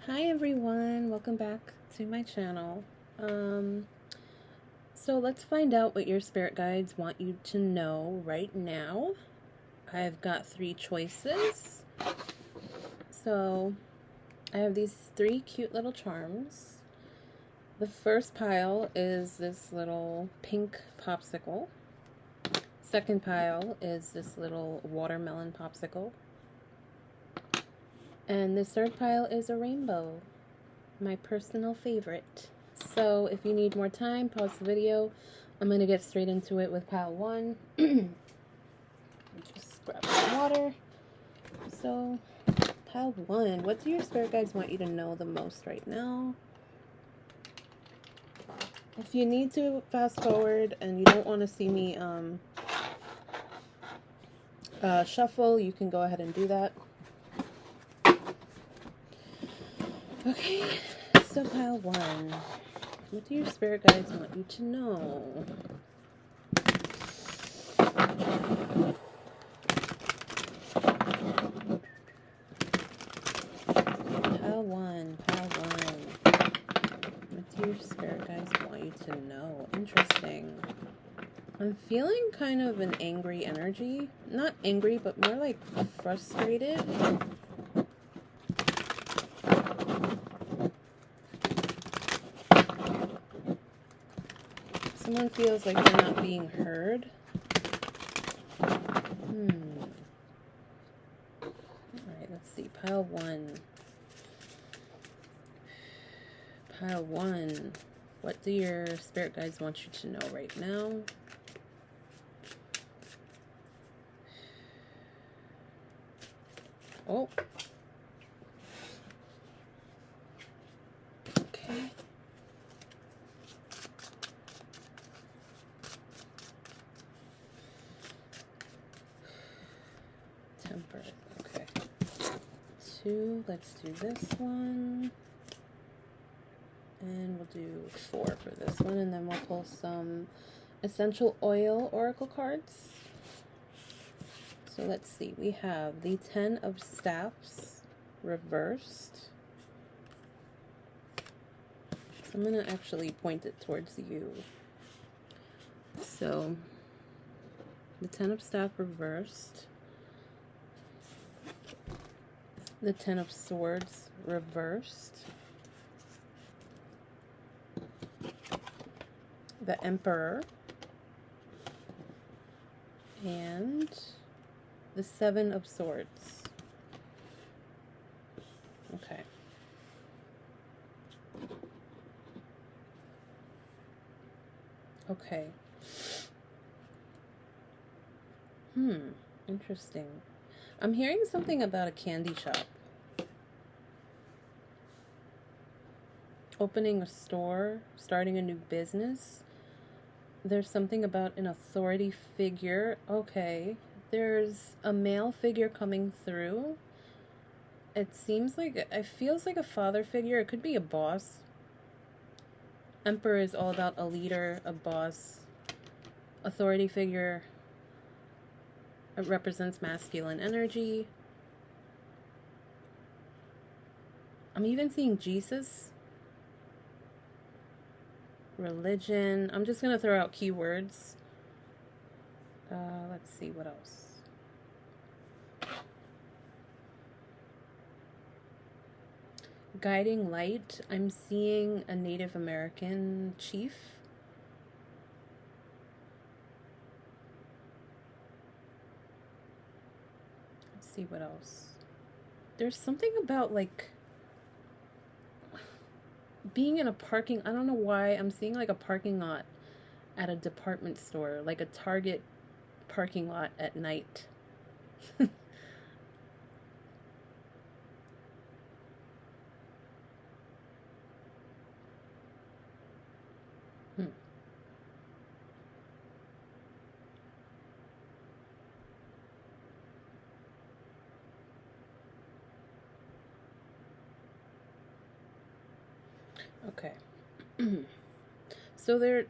Hi everyone, welcome back to my channel. So let's find out what your spirit guides want you to know right now. I've got 3 choices. So I have these 3 cute little charms. The first pile is this little pink popsicle. Second pile is this little watermelon popsicle. And this third pile is a rainbow, my personal favorite. So if you need more time, pause the video. I'm going to get straight into it with pile 1. Just grab some water. So pile 1, what do your spirit guides want you to know the most right now? If you need to fast forward and you don't want to see me shuffle, you can go ahead and do that. Okay, so pile 1. What do your spirit guides want you to know? Pile 1. What do your spirit guides want you to know? Interesting. I'm feeling kind of an angry energy. Not angry, but more like frustrated. Someone feels like they're not being heard. Alright, let's see. Pile 1. Pile 1. What do your spirit guides want you to know right now? Oh. Okay. Tempered. Okay. 2. Let's do this one. And we'll do 4 for this one. And then we'll pull some essential oil oracle cards. So let's see. We have the 10 of Staffs reversed. So I'm going to actually point it towards you. So the 10 of Staff reversed. The 10 of Swords reversed. The Emperor. And the 7 of Swords. Okay. Okay. Interesting. I'm hearing something about a candy shop. Opening a store, starting a new business. There's something about an authority figure. Okay. There's a male figure coming through. It seems like, it feels like a father figure. It could be a boss. Emperor is all about a leader, a boss, authority figure. It represents masculine energy. I'm even seeing Jesus. Religion. I'm just going to throw out keywords. Let's see what else. Guiding light. I'm seeing a Native American chief. Let's see what else. There's something about like being in a parking, I don't know why, I'm seeing like a parking lot at a department store, like a Target parking lot at night. Okay. So they're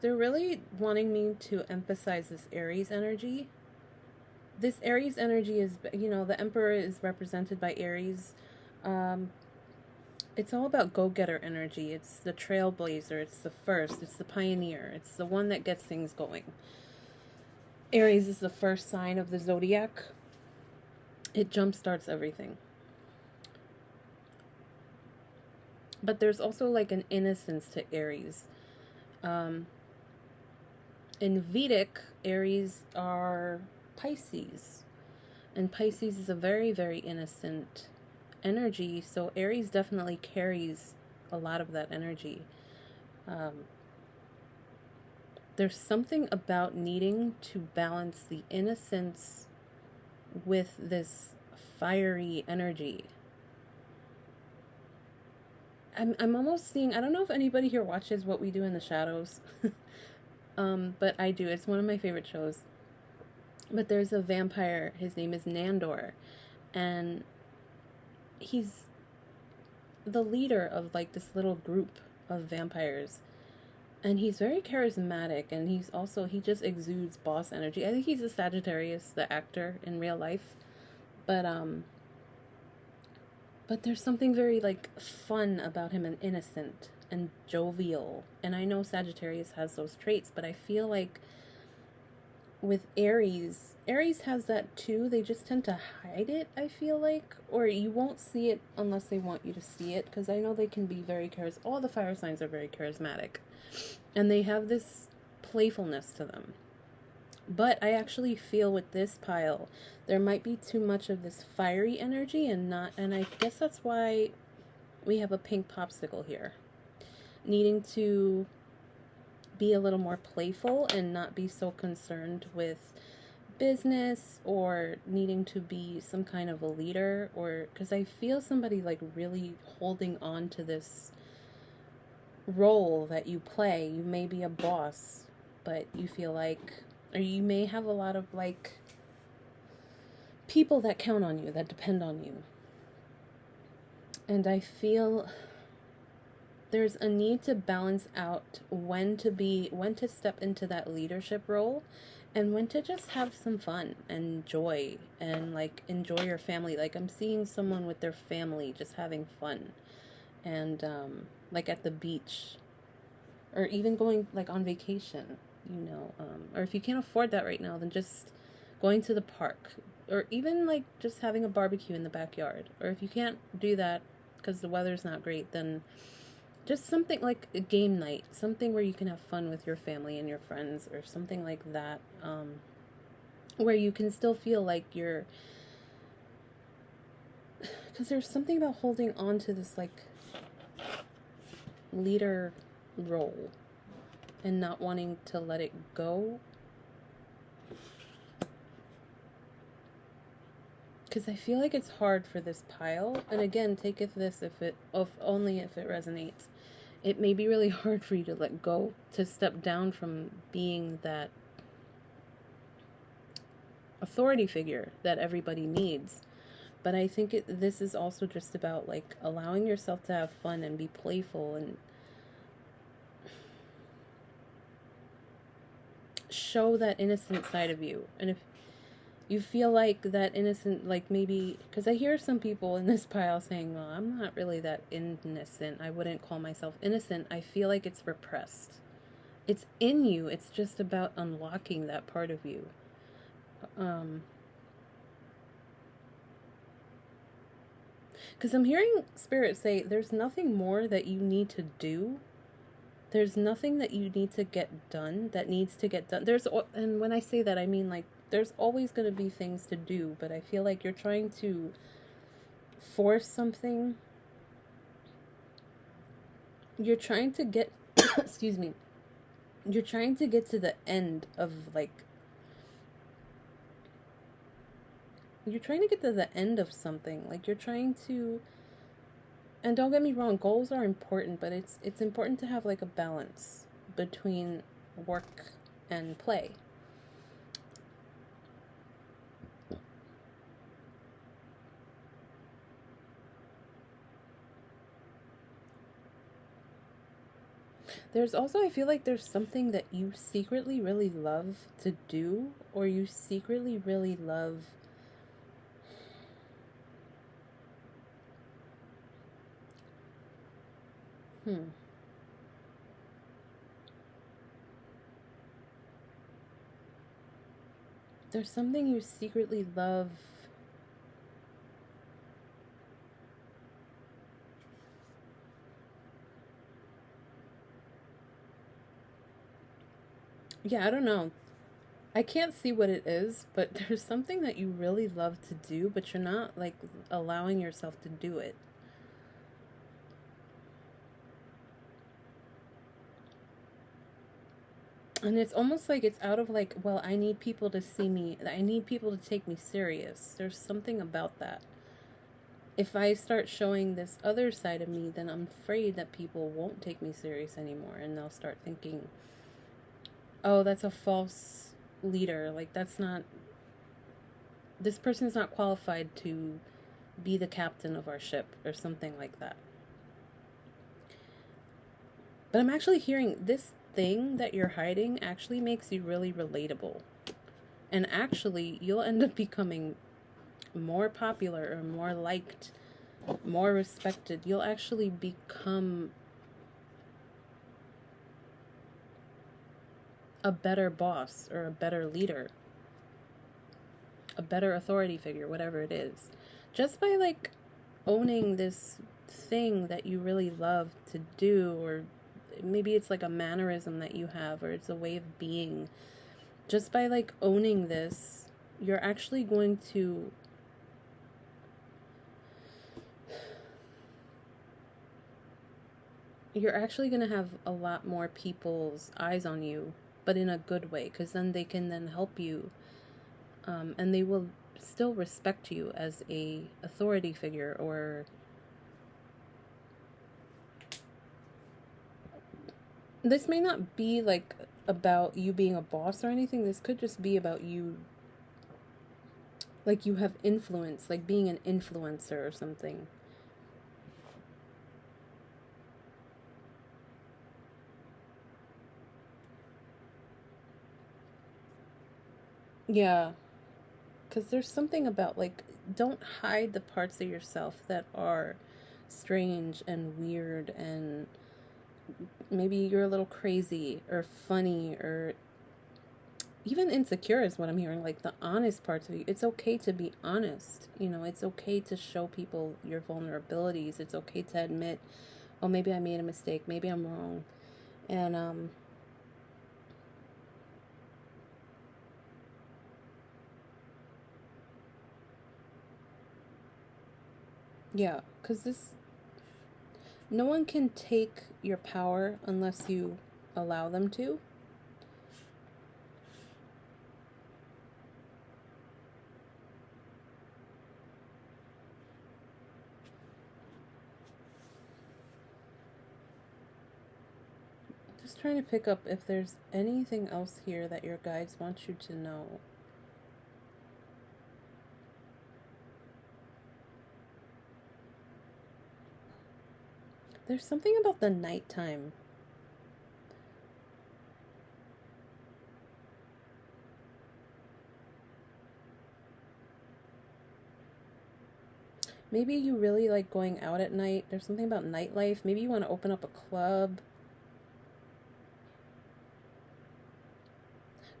really wanting me to emphasize this Aries energy. This Aries energy is, you know, the Emperor is represented by Aries. it's all about go-getter energy. It's the trailblazer, it's the first, it's the pioneer, it's the one that gets things going. Aries is the first sign of the zodiac. It jumpstarts everything. But there's also like an innocence to Aries. In Vedic, Aries are Pisces. And Pisces is a very, very innocent energy. So Aries definitely carries a lot of that energy. There's something about needing to balance the innocence with this fiery energy. I'm almost seeing, I don't know if anybody here watches What We Do in the Shadows, but I do. It's one of my favorite shows. But there's a vampire, his name is Nandor, and he's the leader of like this little group of vampires. And he's very charismatic, and he just exudes boss energy. I think he's a Sagittarius, the actor in real life. But there's something very like fun about him and innocent and jovial. And I know Sagittarius has those traits, but I feel like with Aries has that too. They just tend to hide it, I feel like, or you won't see it unless they want you to see it, because I know they can be very all the fire signs are very charismatic, and they have this playfulness to them. But I actually feel with this pile, there might be too much of this fiery energy and I guess that's why we have a pink popsicle here. Needing to be a little more playful and not be so concerned with business, or needing to be some kind of a leader, or because I feel somebody like really holding on to this role that you play. You may be a boss, but you feel like, or you may have a lot of like people that count on you, that depend on you. And I feel there's a need to balance out when to step into that leadership role and when to just have some fun and joy and like enjoy your family. Like I'm seeing someone with their family just having fun, and like at the beach, or even going like on vacation, or if you can't afford that right now, then just going to the park, or even like just having a barbecue in the backyard. Or if you can't do that because the weather's not great, then just something like a game night, something where you can have fun with your family and your friends, or something like that, where you can still feel like you're, because there's something about holding on to this like leader role and not wanting to let it go. Because I feel like it's hard for this pile, and again, taketh this if only if it resonates. It may be really hard for you to let go, to step down from being that authority figure that everybody needs. But I think this is also just about like allowing yourself to have fun and be playful and show that innocent side of you. And if you feel like that innocent, like maybe, because I hear some people in this pile saying, well, I'm not really that innocent. I wouldn't call myself innocent. I feel like it's repressed. It's in you. It's just about unlocking that part of you. Because I'm hearing Spirit say there's nothing more that you need to do. There's nothing that you need to get done that needs to get done. And when I say that, I mean like there's always going to be things to do, but I feel like you're trying to force something. You're trying to get, excuse me, you're trying to get to the end of like, you're trying to get to the end of something. Like you're trying to, and don't get me wrong, goals are important, but it's important to have like a balance between work and play. There's also, I feel like there's something that you secretly really love to do, or you secretly really love Hmm. There's something you secretly love. Yeah, I don't know. I can't see what it is, but there's something that you really love to do, but you're not like allowing yourself to do it. And it's almost like it's out of like, well, I need people to see me. I need people to take me serious. There's something about that. If I start showing this other side of me, then I'm afraid that people won't take me serious anymore and they'll start thinking, oh, that's a false leader. Like, that's not, this person is not qualified to be the captain of our ship or something like that. But I'm actually hearing this thing that you're hiding actually makes you really relatable. And actually, you'll end up becoming more popular or more liked, more respected. You'll actually become a better boss or a better leader, a better authority figure, whatever it is. Just by like owning this thing that you really love to do, or maybe it's like a mannerism that you have, or it's a way of being. Just by like owning this, you're actually going to you're actually going to have a lot more people's eyes on you, but in a good way, because then they can then help you, and they will still respect you as a authority figure. Or this may not be like about you being a boss or anything. This could just be about you, like you have influence, like being an influencer or something. Yeah, because there's something about like, don't hide the parts of yourself that are strange and weird, and maybe you're a little crazy or funny or even insecure is what I'm hearing, like the honest parts of you. It's okay to be honest. It's okay to show people your vulnerabilities. It's okay to admit, oh, maybe I made a mistake. Maybe I'm wrong. And, yeah, because no one can take your power unless you allow them to. Just trying to pick up if there's anything else here that your guides want you to know. There's something about the nighttime. Maybe you really like going out at night. There's something about nightlife. Maybe you want to open up a club.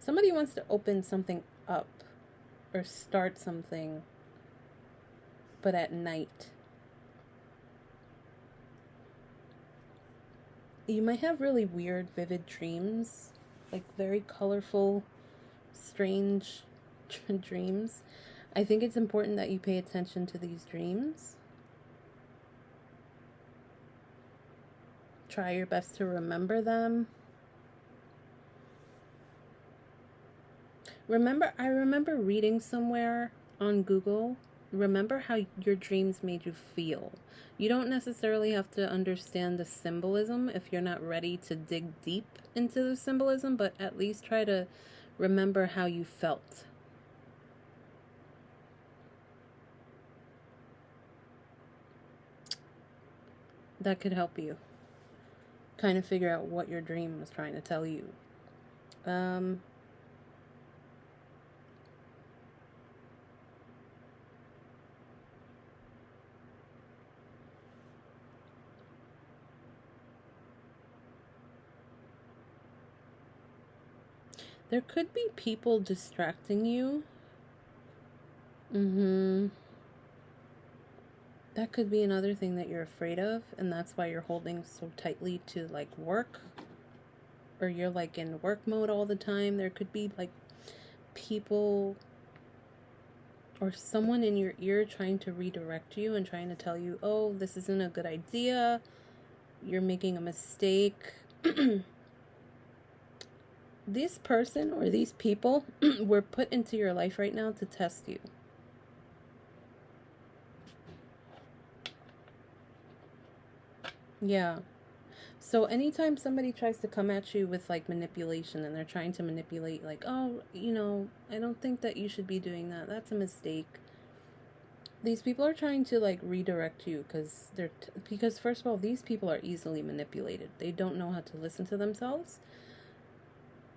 Somebody wants to open something up or start something, but at night. You might have really weird, vivid dreams, like very colorful, strange dreams. I think it's important that you pay attention to these dreams. Try your best to remember them. I remember reading somewhere on Google, remember how your dreams made you feel. You don't necessarily have to understand the symbolism if you're not ready to dig deep into the symbolism, but at least try to remember how you felt. That could help you kind of figure out what your dream was trying to tell you. Um, There could be people distracting you. Mm-hmm. That could be another thing that you're afraid of, and that's why you're holding so tightly to like work, or you're like in work mode all the time. There could be like people or someone in your ear trying to redirect you and trying to tell you, oh, this isn't a good idea, you're making a mistake. This person or these people were put into your life right now to test you. Yeah. So anytime somebody tries to come at you with like manipulation, and they're trying to manipulate like, oh, I don't think that you should be doing that. That's a mistake. These people are trying to like redirect you because first of all, these people are easily manipulated. They don't know how to listen to themselves.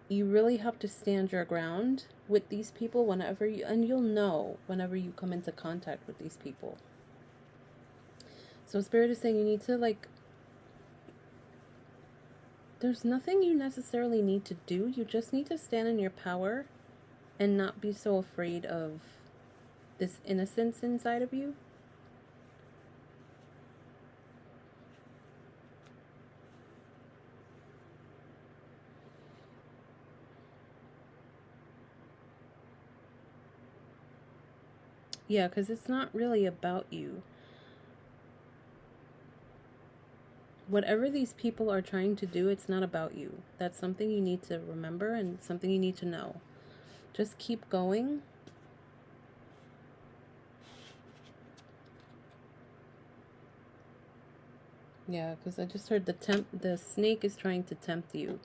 You really have to stand your ground with these people and you'll know whenever you come into contact with these people. So Spirit is saying you need to like, there's nothing you necessarily need to do. You just need to stand in your power and not be so afraid of this innocence inside of you. Yeah, because it's not really about you. Whatever these people are trying to do, it's not about you. That's something you need to remember and something you need to know. Just keep going. Yeah, because I just heard the snake is trying to tempt you.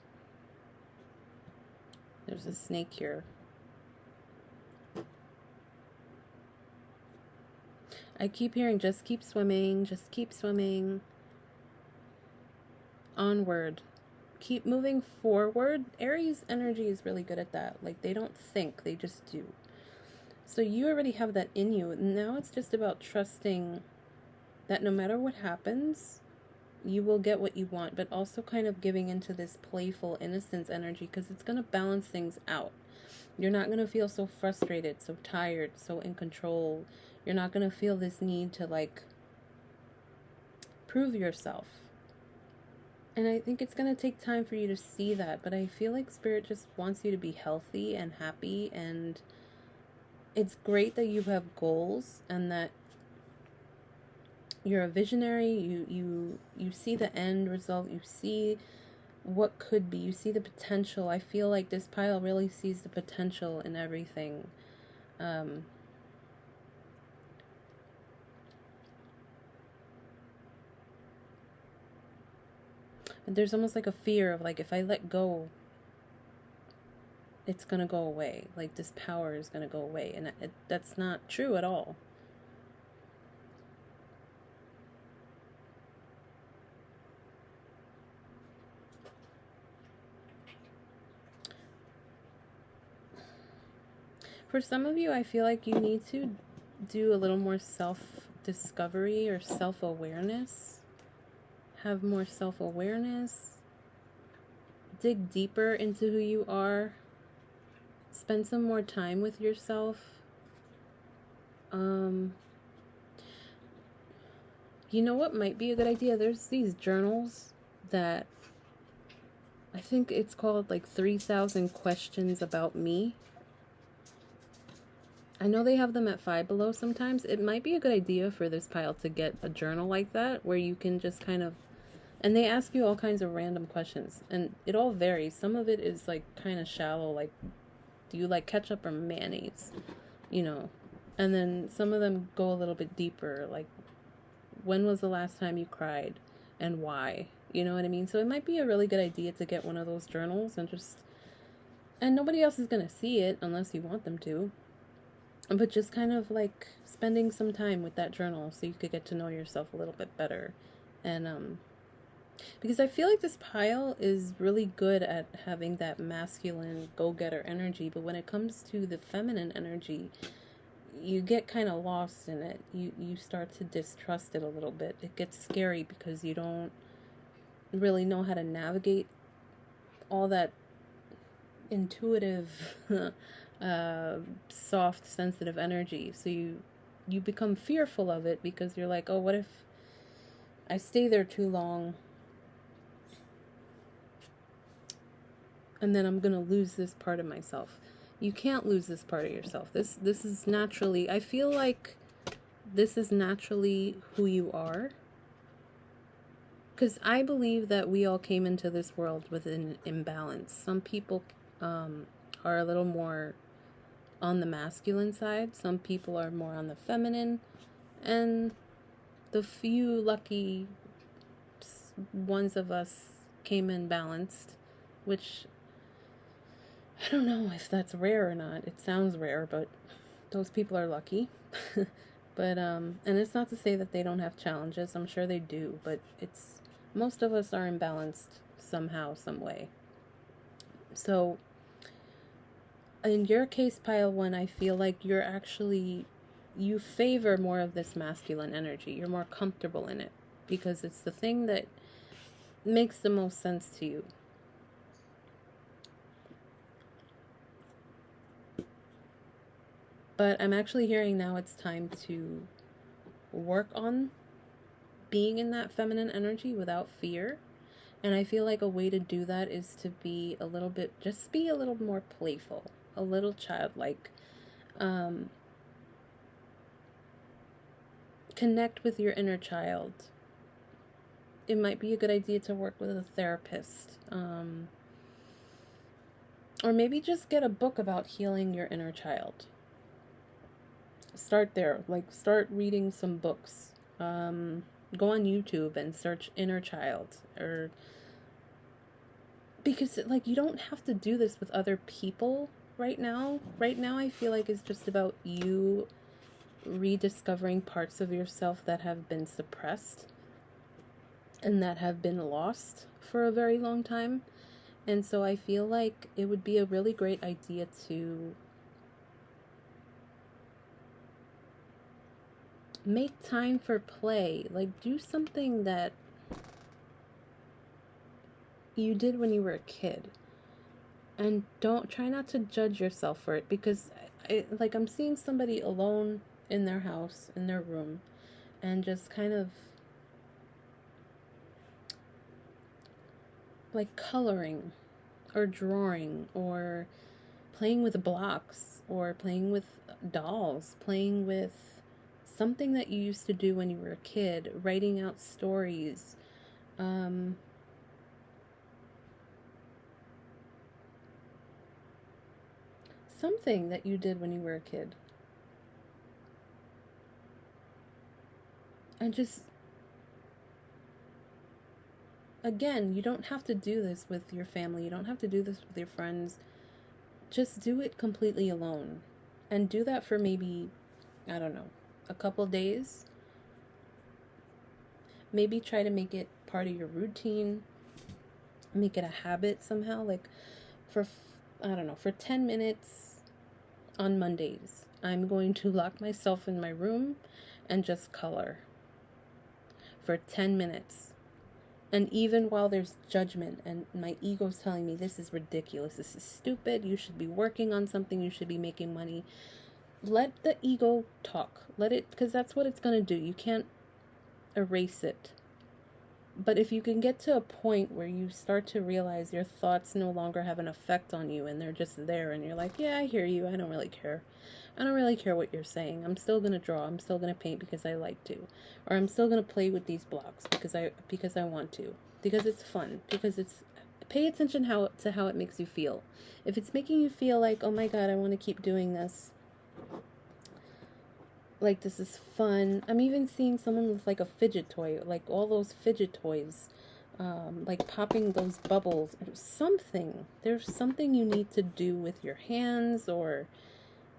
There's a snake here. I keep hearing, just keep swimming, just keep swimming. Onward. Keep moving forward. Aries energy is really good at that. Like, they don't think, they just do. So you already have that in you. Now it's just about trusting that no matter what happens, you will get what you want, but also kind of giving into this playful innocence energy, because it's going to balance things out. You're not going to feel so frustrated, so tired, so in control. You're not going to feel this need to like prove yourself. And I think it's going to take time for you to see that, but I feel like Spirit just wants you to be healthy and happy, and it's great that you have goals and that you're a visionary. You see the end result. You see what could be. You see the potential. I feel like this pile really sees the potential in everything. There's almost like a fear of like, if I let go, it's gonna go away. Like, this power is gonna go away, and that's not true at all. For some of you, I feel like you need to do a little more self-discovery or self-awareness. Have more self-awareness. Dig deeper into who you are. Spend some more time with yourself. You know what might be a good idea? There's these journals that I think it's called like 3,000 Questions About Me. I know they have them at Five Below sometimes. It might be a good idea for this pile to get a journal like that, where you can just kind of, and they ask you all kinds of random questions, and it all varies. Some of it is like kind of shallow, like, do you like ketchup or mayonnaise? And then some of them go a little bit deeper, like, when was the last time you cried and why? You know what I mean? So it might be a really good idea to get one of those journals and nobody else is going to see it unless you want them to. But just kind of like spending some time with that journal so you could get to know yourself a little bit better. And because I feel like this pile is really good at having that masculine go-getter energy, but when it comes to the feminine energy, you get kind of lost in it. You start to distrust it a little bit. It gets scary because you don't really know how to navigate all that intuitive, soft, sensitive energy. So you become fearful of it because you're like, oh, what if I stay there too long and then I'm gonna lose this part of myself? You can't lose this part of yourself. This is naturally, I feel like this is naturally who you are. Because I believe that we all came into this world with an imbalance. Some people are a little more on the masculine side. Some people are more on the feminine. And the few lucky ones of us came in balanced, which I don't know if that's rare or not. It sounds rare, but those people are lucky. But and it's not to say that they don't have challenges. I'm sure they do, but it's most of us are imbalanced somehow, some way. So in your case, pile one, I feel like you favor more of this masculine energy. You're more comfortable in it because it's the thing that makes the most sense to you. But I'm actually hearing now it's time to work on being in that feminine energy without fear. And I feel like a way to do that is to be a little bit, just be a little more playful, a little childlike. Connect with your inner child. It might be a good idea to work with a therapist. Or maybe just get a book about healing your inner child. Start there. Like, start reading some books. Go on YouTube and search inner child. Or because, like, you don't have to do this with other people right now. Right now, I feel like it's just about you rediscovering parts of yourself that have been suppressed and that have been lost for a very long time. And so I feel like it would be a really great idea to make time for play. Like, do something that you did when you were a kid. And don't try not to judge yourself for it, because I'm seeing somebody alone in their house, in their room, and just kind of like coloring or drawing or playing with blocks or playing with dolls, playing with something that you used to do when you were a kid, writing out stories, something that you did when you were a kid. And just, again, you don't have to do this with your family. You don't have to do this with your friends. Just do it completely alone. And do that for maybe, I don't know, a couple days. Maybe try to make it part of your routine. Make it a habit somehow. Like for 10 minutes on Mondays, I'm going to lock myself in my room and just color for 10 minutes. And even while there's judgment and my ego's telling me this is ridiculous, this is stupid, you should be working on something, you should be making money, let the ego talk. Let it, because that's what it's going to do. You can't erase it. But if you can get to a point where you start to realize your thoughts no longer have an effect on you and they're just there and you're like, yeah, I hear you, I don't really care. I don't really care what you're saying. I'm still going to draw. I'm still going to paint because I like to. Or I'm still going to play with these blocks because I want to. Because it's fun. Because it's, pay attention to how it makes you feel. If it's making you feel like, oh my God, I want to keep doing this. Like, this is fun. I'm even seeing someone with like a fidget toy. Like all those fidget toys. Like popping those bubbles. Something. There's something you need to do with your hands, or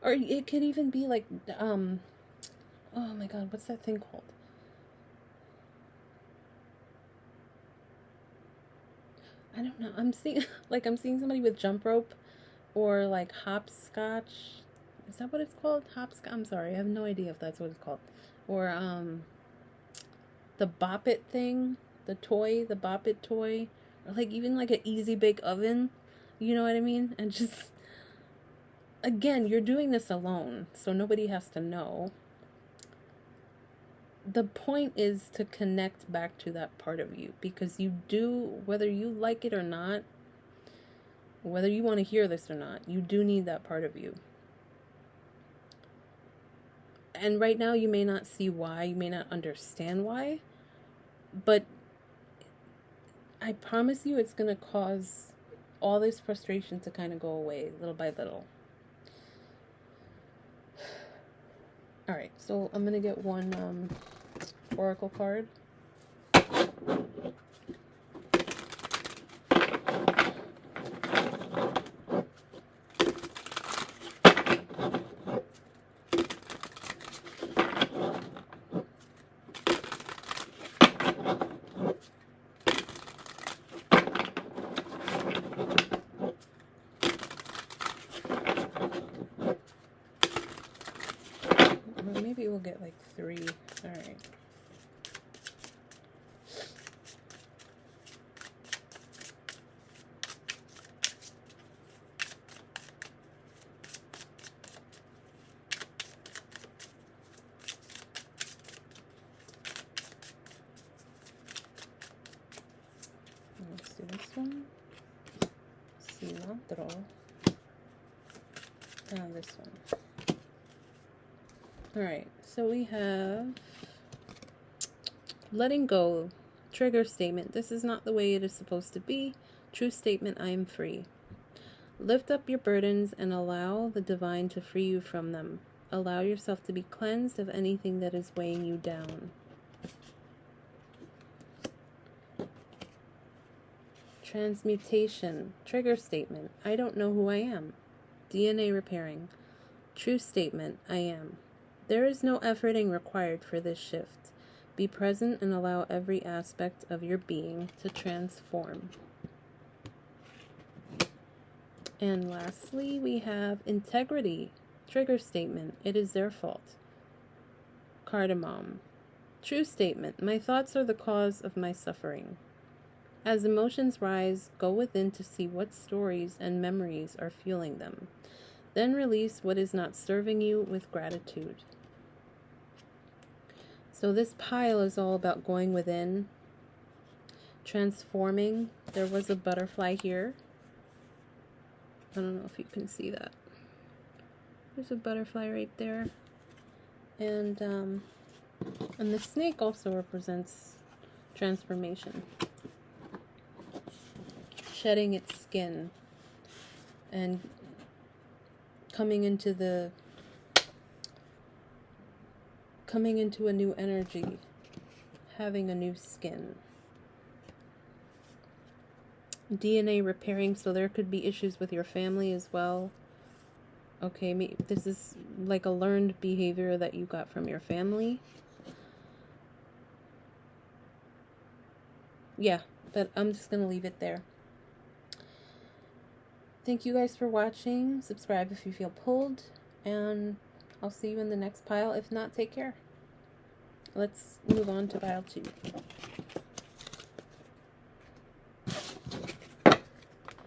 it could even be like, oh my God, what's that thing called? I don't know. I'm seeing somebody with jump rope, or like hopscotch. Is that what it's called? Hopscotch? I'm sorry, I have no idea if that's what it's called. Or the Bop It thing, the Bop It toy, or like even like an easy bake oven. You know what I mean? And just, again, you're doing this alone, so nobody has to know. The point is to connect back to that part of you, because you do, whether you like it or not, whether you want to hear this or not, you do need that part of you. And right now you may not see why, you may not understand why, but I promise you it's going to cause all this frustration to kind of go away little by little. Alright, so I'm going to get one oracle card. Maybe we'll get like 3. Alright. Let's do this one. Cilantro. And this one. Alright, so we have letting go, trigger statement. This is not the way it is supposed to be. True statement, I am free. Lift up your burdens and allow the divine to free you from them. Allow yourself to be cleansed of anything that is weighing you down. Transmutation, trigger statement. I don't know who I am. DNA repairing. True statement, I am. There is no efforting required for this shift. Be present and allow every aspect of your being to transform. And lastly, we have integrity. Trigger statement. It is their fault. Cardamom. True statement. My thoughts are the cause of my suffering. As emotions rise, go within to see what stories and memories are fueling them. Then release what is not serving you with gratitude. So this pile is all about going within, transforming. There was a butterfly here. I don't know if you can see that. There's a butterfly right there. And the snake also represents transformation. Shedding its skin and coming into a new energy, having a new skin. DNA repairing, so there could be issues with your family as well. Okay, this is like a learned behavior that you got from your family. Yeah, but I'm just going to leave it there. Thank you guys for watching. Subscribe if you feel pulled. And I'll see you in the next pile. If not, take care. Let's move on to pile 2.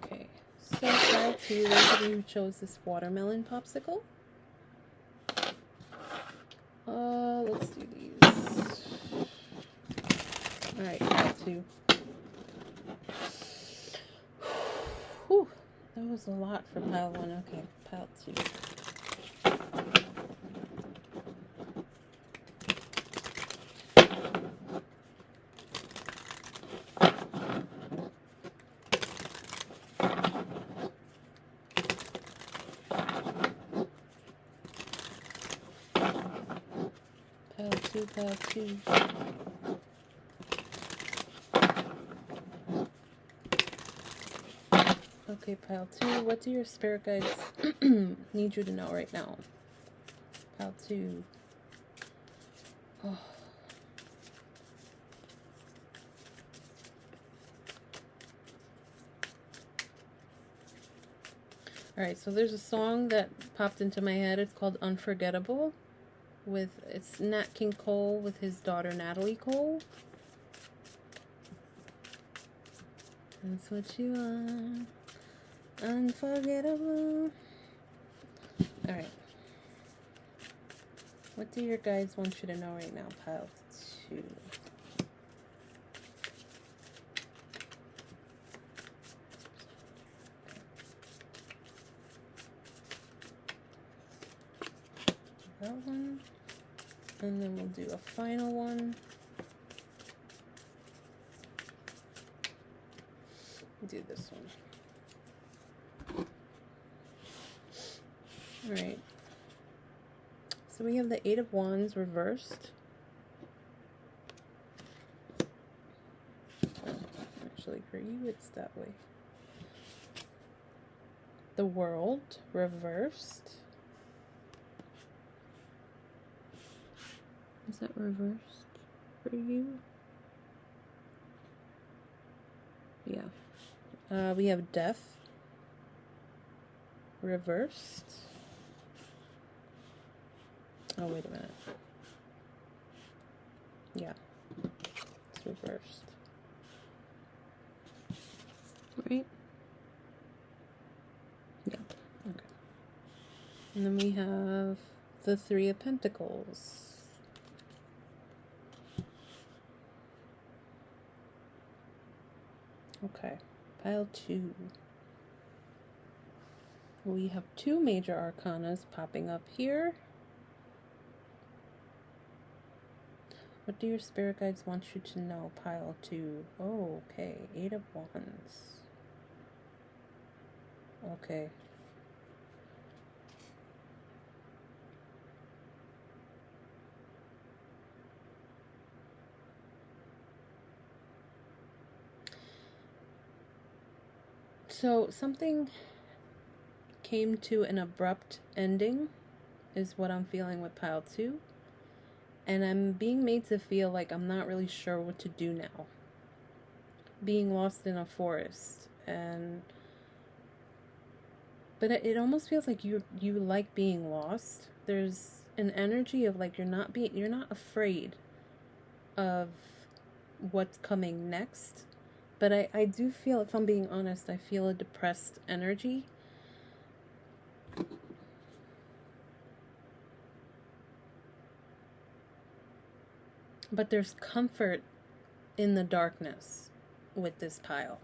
Okay, so pile 2, those of you who chose this watermelon popsicle. Let's do these. Alright, pile 2. Whew, that was a lot for pile 1. Okay, pile 2. Pile 2. Okay, pile 2. What do your spirit guides need you to know right now? Pile 2. Oh. Alright, so there's a song that popped into my head. It's called Unforgettable. It's Nat King Cole with his daughter Natalie Cole. That's what you are. Unforgettable. Alright. What do your guides want you to know right now? Pile 2. That one. And then we'll do a final one. Do this one. Alright. So we have the 8 of Wands reversed. Actually, for you, it's that way. The World reversed. Is that reversed for you? Yeah. We have Death reversed. Oh, wait a minute. Yeah. It's reversed. Right? Yeah. Okay. And then we have the 3 of Pentacles. Okay. Pile 2. We have 2 major arcanas popping up here. What do your spirit guides want you to know? Pile 2. Oh, okay. 8 of Wands. Okay. So something came to an abrupt ending is what I'm feeling with pile 2. And I'm being made to feel like I'm not really sure what to do now. Being lost in a forest. But it almost feels like you like being lost. There's an energy of like you're not afraid of what's coming next. But I do feel, if I'm being honest, I feel a depressed energy. But there's comfort in the darkness with this pile.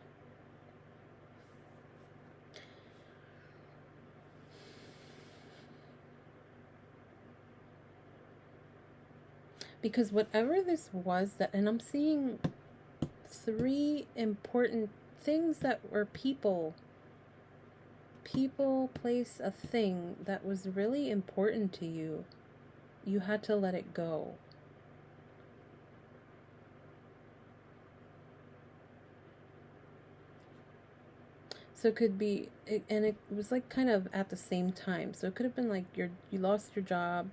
Because whatever this was that, and I'm seeing 3 important things that were people, place, a thing that was really important to you. You had to let it go. So it could be, and it was like kind of at the same time. So it could have been like you lost your job,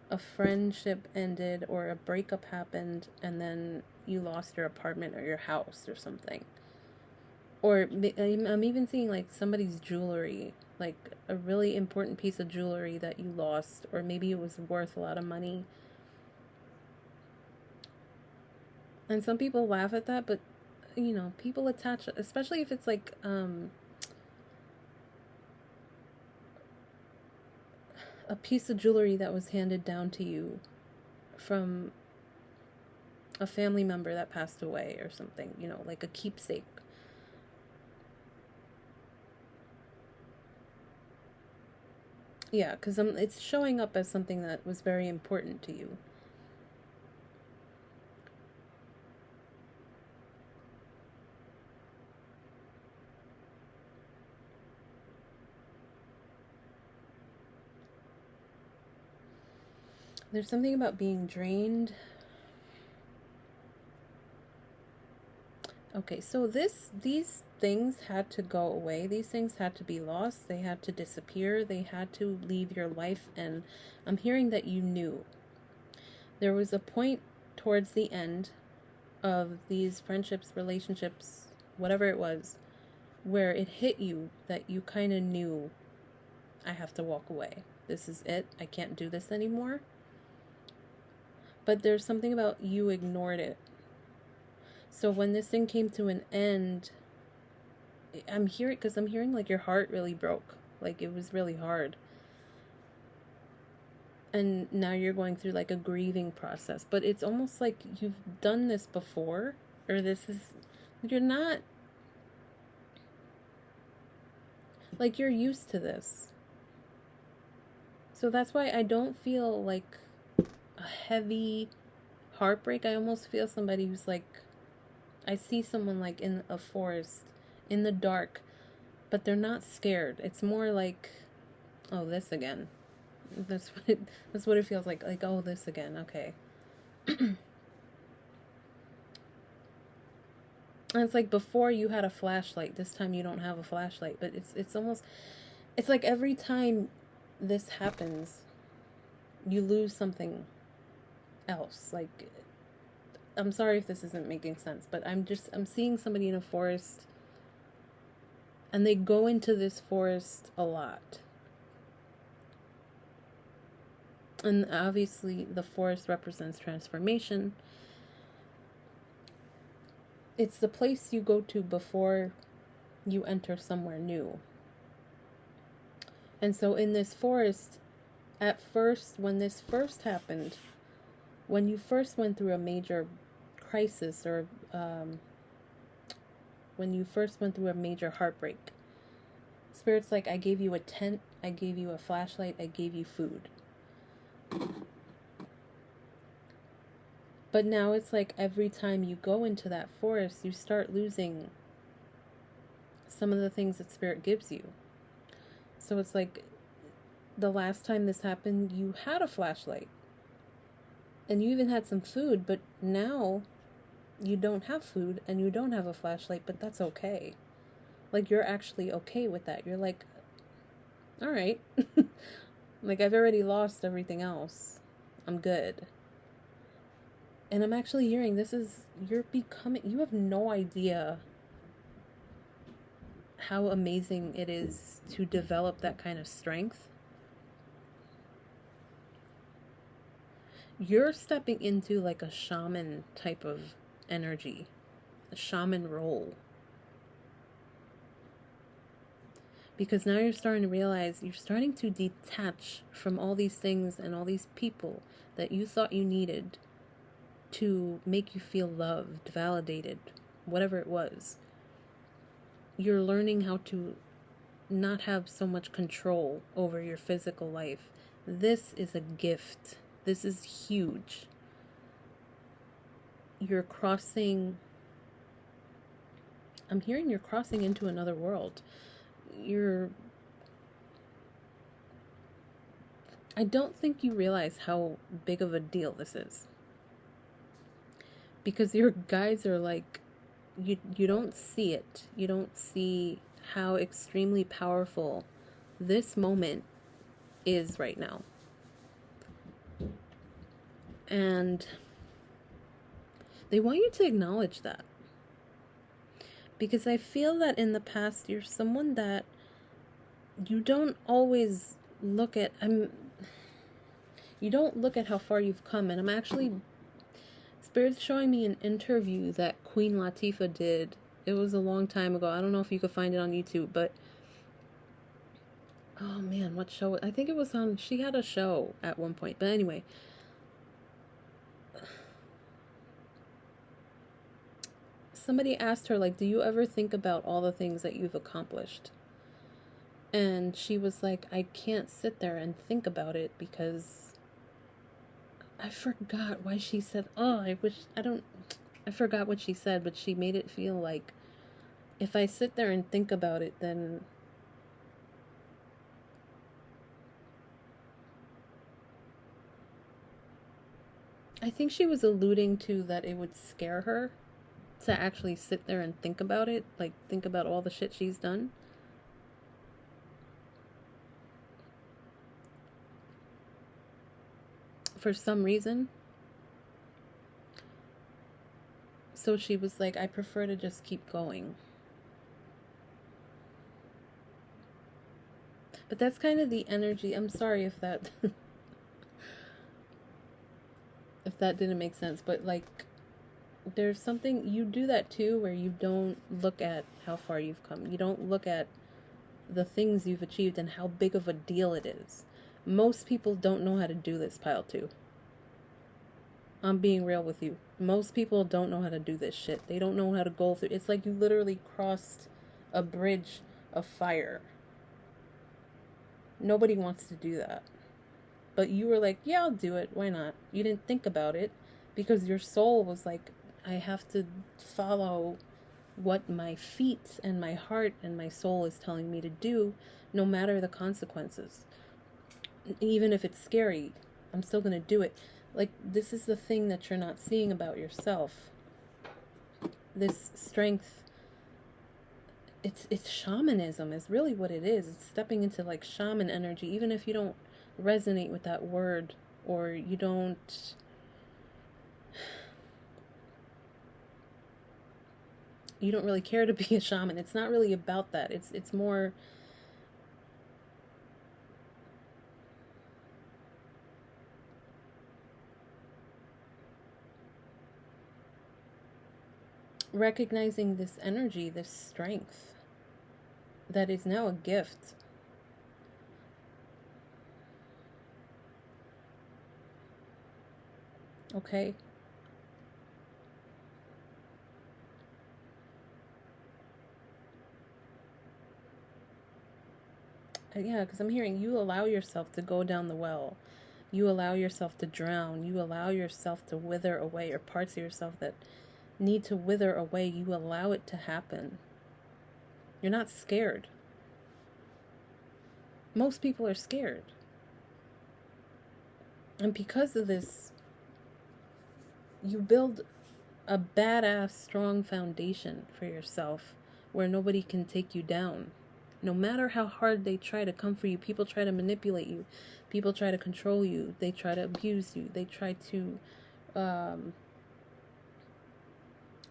a friendship ended, or a breakup happened, and then you lost your apartment or your house or something. Or I'm even seeing like somebody's jewelry, like a really important piece of jewelry that you lost, or maybe it was worth a lot of money. And some people laugh at that, but you know, people attach, especially if it's like a piece of jewelry that was handed down to you from a family member that passed away or something, you know, like a keepsake. Yeah, because it's showing up as something that was very important to you. There's something about being drained. Okay, so these things had to go away. These things had to be lost. They had to disappear. They had to leave your life. And I'm hearing that you knew. There was a point towards the end of these friendships, relationships, whatever it was, where it hit you that you kind of knew, I have to walk away. This is it. I can't do this anymore. But there's something about you ignored it. So when this thing came to an end, I'm hearing, because I'm hearing like your heart really broke. Like it was really hard. And now you're going through like a grieving process. But it's almost like you've done this before, or this is, you're not, like you're used to this. So that's why I don't feel like a heavy heartbreak. I almost feel somebody who's like, I see someone like in a forest, in the dark, but they're not scared. It's more like, oh, this again. That's what it feels like. Like, oh, this again. Okay. And it's like before you had a flashlight. This time you don't have a flashlight. But it's almost, it's like every time this happens, you lose something else. Like, I'm sorry if this isn't making sense, but I'm seeing somebody in a forest, and they go into this forest a lot. And obviously the forest represents transformation. It's the place you go to before you enter somewhere new. And so in this forest, at first, when this first happened, when you first went through a major crisis, or when you first went through a major heartbreak, Spirit's like, I gave you a tent, I gave you a flashlight, I gave you food. But now it's like every time you go into that forest, you start losing some of the things that Spirit gives you. So it's like the last time this happened, you had a flashlight. And you even had some food, but now you don't have food and you don't have a flashlight, but that's okay. Like, you're actually okay with that. You're like, all right. Like, I've already lost everything else. I'm good. And I'm actually hearing you're becoming, you have no idea how amazing it is to develop that kind of strength. You're stepping into like a shaman type of energy, a shaman role. Because now you're starting to realize you're starting to detach from all these things and all these people that you thought you needed to make you feel loved, validated, whatever it was. You're learning how to not have so much control over your physical life. This is a gift. This is huge. You're crossing, I'm hearing you're crossing into another world. I don't think you realize how big of a deal this is. Because your guides are like, you don't see it. You don't see how extremely powerful this moment is right now. And they want you to acknowledge that. Because I feel that in the past, you're someone that you don't always look at. You don't look at how far you've come. And I'm actually, Spirit's showing me an interview that Queen Latifah did. It was a long time ago. I don't know if you could find it on YouTube, but oh man, what show? I think it was on, she had a show at one point. But anyway, somebody asked her, like, do you ever think about all the things that you've accomplished? And she was like, I can't sit there and think about it because I forgot why she said, I forgot what she said, but she made it feel like if I sit there and think about it, then I think she was alluding to that it would scare her to actually sit there and think about it, like think about all the shit she's done. For some reason. So she was like, I prefer to just keep going. But that's kind of the energy. I'm sorry if that if that didn't make sense, but like There's something, you do that too, where you don't look at how far you've come. You don't look at the things you've achieved and how big of a deal it is. Most people don't know how to do this, pile two. I'm being real with you. Most people don't know how to do this shit. They don't know how to go through. It's like you literally crossed a bridge of fire. Nobody wants to do that. But you were like, yeah, I'll do it. Why not? You didn't think about it because your soul was like, I have to follow what my feet and my heart and my soul is telling me to do, no matter the consequences. Even if it's scary, I'm still going to do it. Like, this is the thing that you're not seeing about yourself. This strength, it's shamanism is really what it is. It's stepping into like shaman energy, even if you don't resonate with that word, or you don't really care to be a shaman. It's not really about that. It's more recognizing this energy, this strength that is now a gift. Okay? Yeah, because I'm hearing you allow yourself to go down the well. You allow yourself to drown. You allow yourself to wither away, or parts of yourself that need to wither away. You allow it to happen. You're not scared. Most people are scared. And because of this, you build a badass, strong foundation for yourself where nobody can take you down. No matter how hard they try to come for you, people try to manipulate you. People try to control you. They try to abuse you. They try to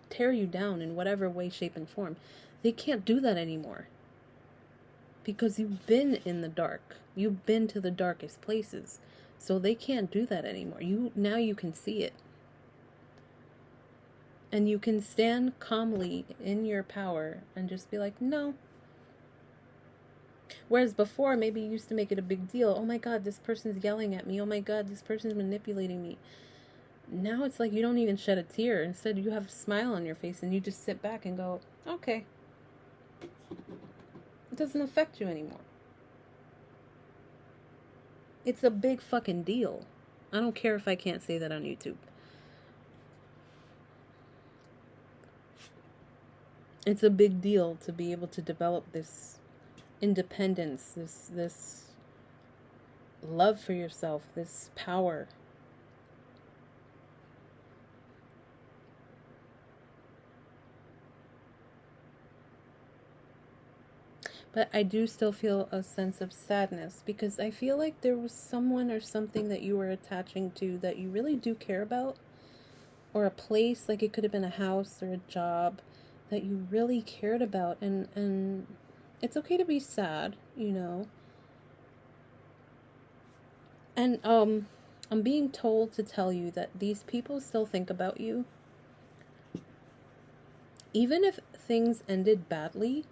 tear you down in whatever way, shape, and form. They can't do that anymore. Because you've been in the dark. You've been to the darkest places. So they can't do that anymore. Now you can see it. And you can stand calmly in your power and just be like, no. Whereas before, maybe you used to make it a big deal. Oh my God, this person's yelling at me. Oh my God, this person's manipulating me. Now it's like you don't even shed a tear. Instead, you have a smile on your face and you just sit back and go, okay. It doesn't affect you anymore. It's a big fucking deal. I don't care if I can't say that on YouTube. It's a big deal to be able to develop this independence, this love for yourself, this power. But I do still feel a sense of sadness because I feel like there was someone or something that you were attaching to that you really do care about, or a place, like it could have been a house or a job that you really cared about, and it's okay to be sad, you know. And I'm being told to tell you that these people still think about you. Even if things ended badly,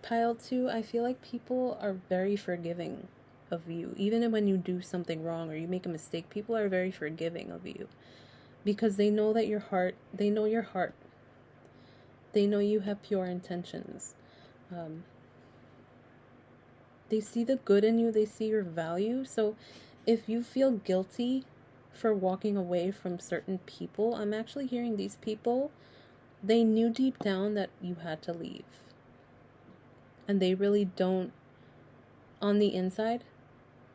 pile two, I feel like people are very forgiving of you. Even when you do something wrong or you make a mistake, people are very forgiving of you. Because they know that they know your heart. They know you have pure intentions. They see the good in you. They see your value. So if you feel guilty for walking away from certain people, I'm actually hearing these people, they knew deep down that you had to leave. And they really don't, on the inside,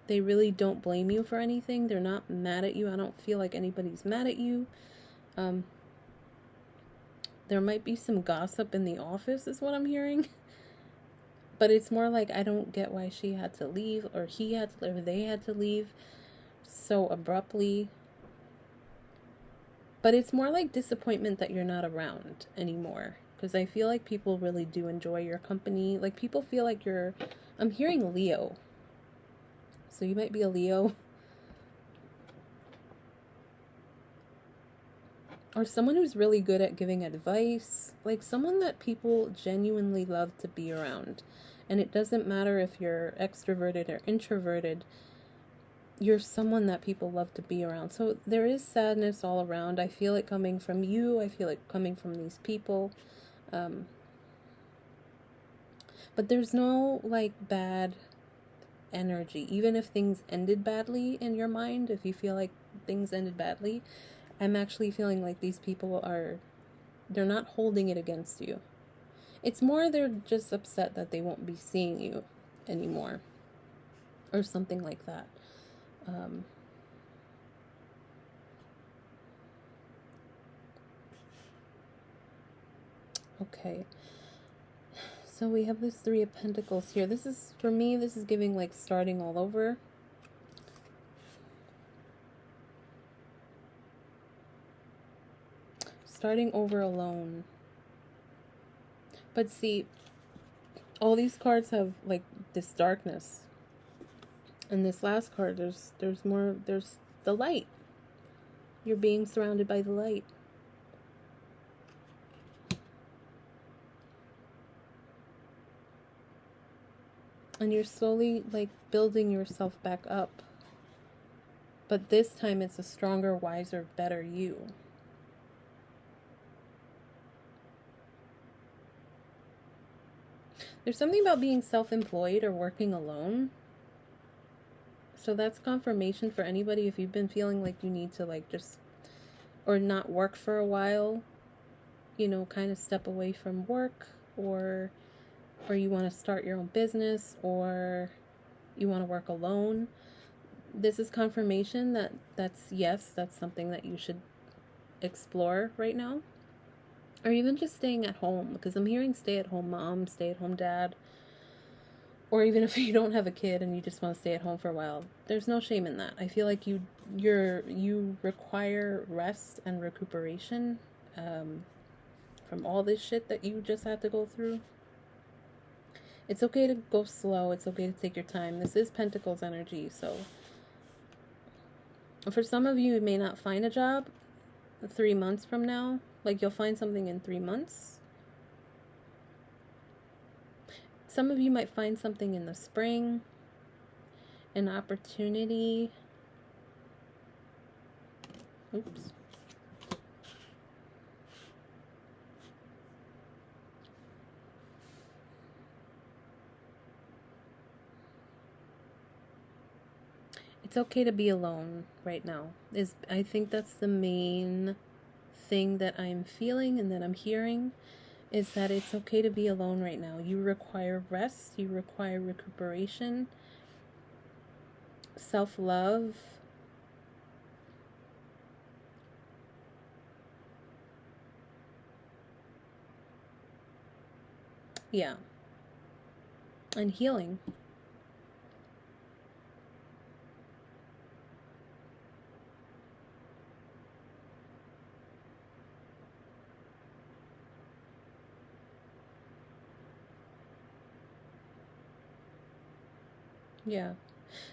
they really don't blame you for anything. They're not mad at you. I don't feel like anybody's mad at you. There might be some gossip in the office is what I'm hearing. But it's more like, I don't get why she had to leave, or he had to, or they had to leave so abruptly. But it's more like disappointment that you're not around anymore. Because I feel like people really do enjoy your company. Like, people feel like I'm hearing Leo. So you might be a Leo. or someone who's really good at giving advice, like someone that people genuinely love to be around. And it doesn't matter if you're extroverted or introverted, you're someone that people love to be around. So there is sadness all around. I feel it coming from you. I feel it coming from these people. But there's no like bad energy. Even if things ended badly in your mind, if you feel like things ended badly, I'm actually feeling like these people they're not holding it against you. It's more they're just upset that they won't be seeing you anymore. Or something like that. Okay. So we have this Three of Pentacles here. This is, for me, this is giving like starting all over. Starting over alone. But see, all these cards have like this darkness. And this last card, there's the light. You're being surrounded by the light. And you're slowly like building yourself back up. But this time it's a stronger, wiser, better you. There's something about being self-employed or working alone. So that's confirmation for anybody if you've been feeling like you need to like just, or not work for a while, you know, kind of step away from work, or you want to start your own business, or you want to work alone. This is confirmation that that's something that you should explore right now. Or even just staying at home, because I'm hearing stay-at-home mom, stay-at-home dad. Or even if you don't have a kid and you just want to stay at home for a while, there's no shame in that. I feel like you require rest and recuperation from all this shit that you just had to go through. It's okay to go slow. It's okay to take your time. This is Pentacles energy, so for some of you, you may not find a job 3 months from now. Like, you'll find something in 3 months. Some of you might find something in the spring, an opportunity. Oops. It's okay to be alone right now. I think that's the main thing that I'm feeling and that I'm hearing, is that it's okay to be alone right now. You require rest, you require recuperation, self-love. Yeah. And healing. Yeah.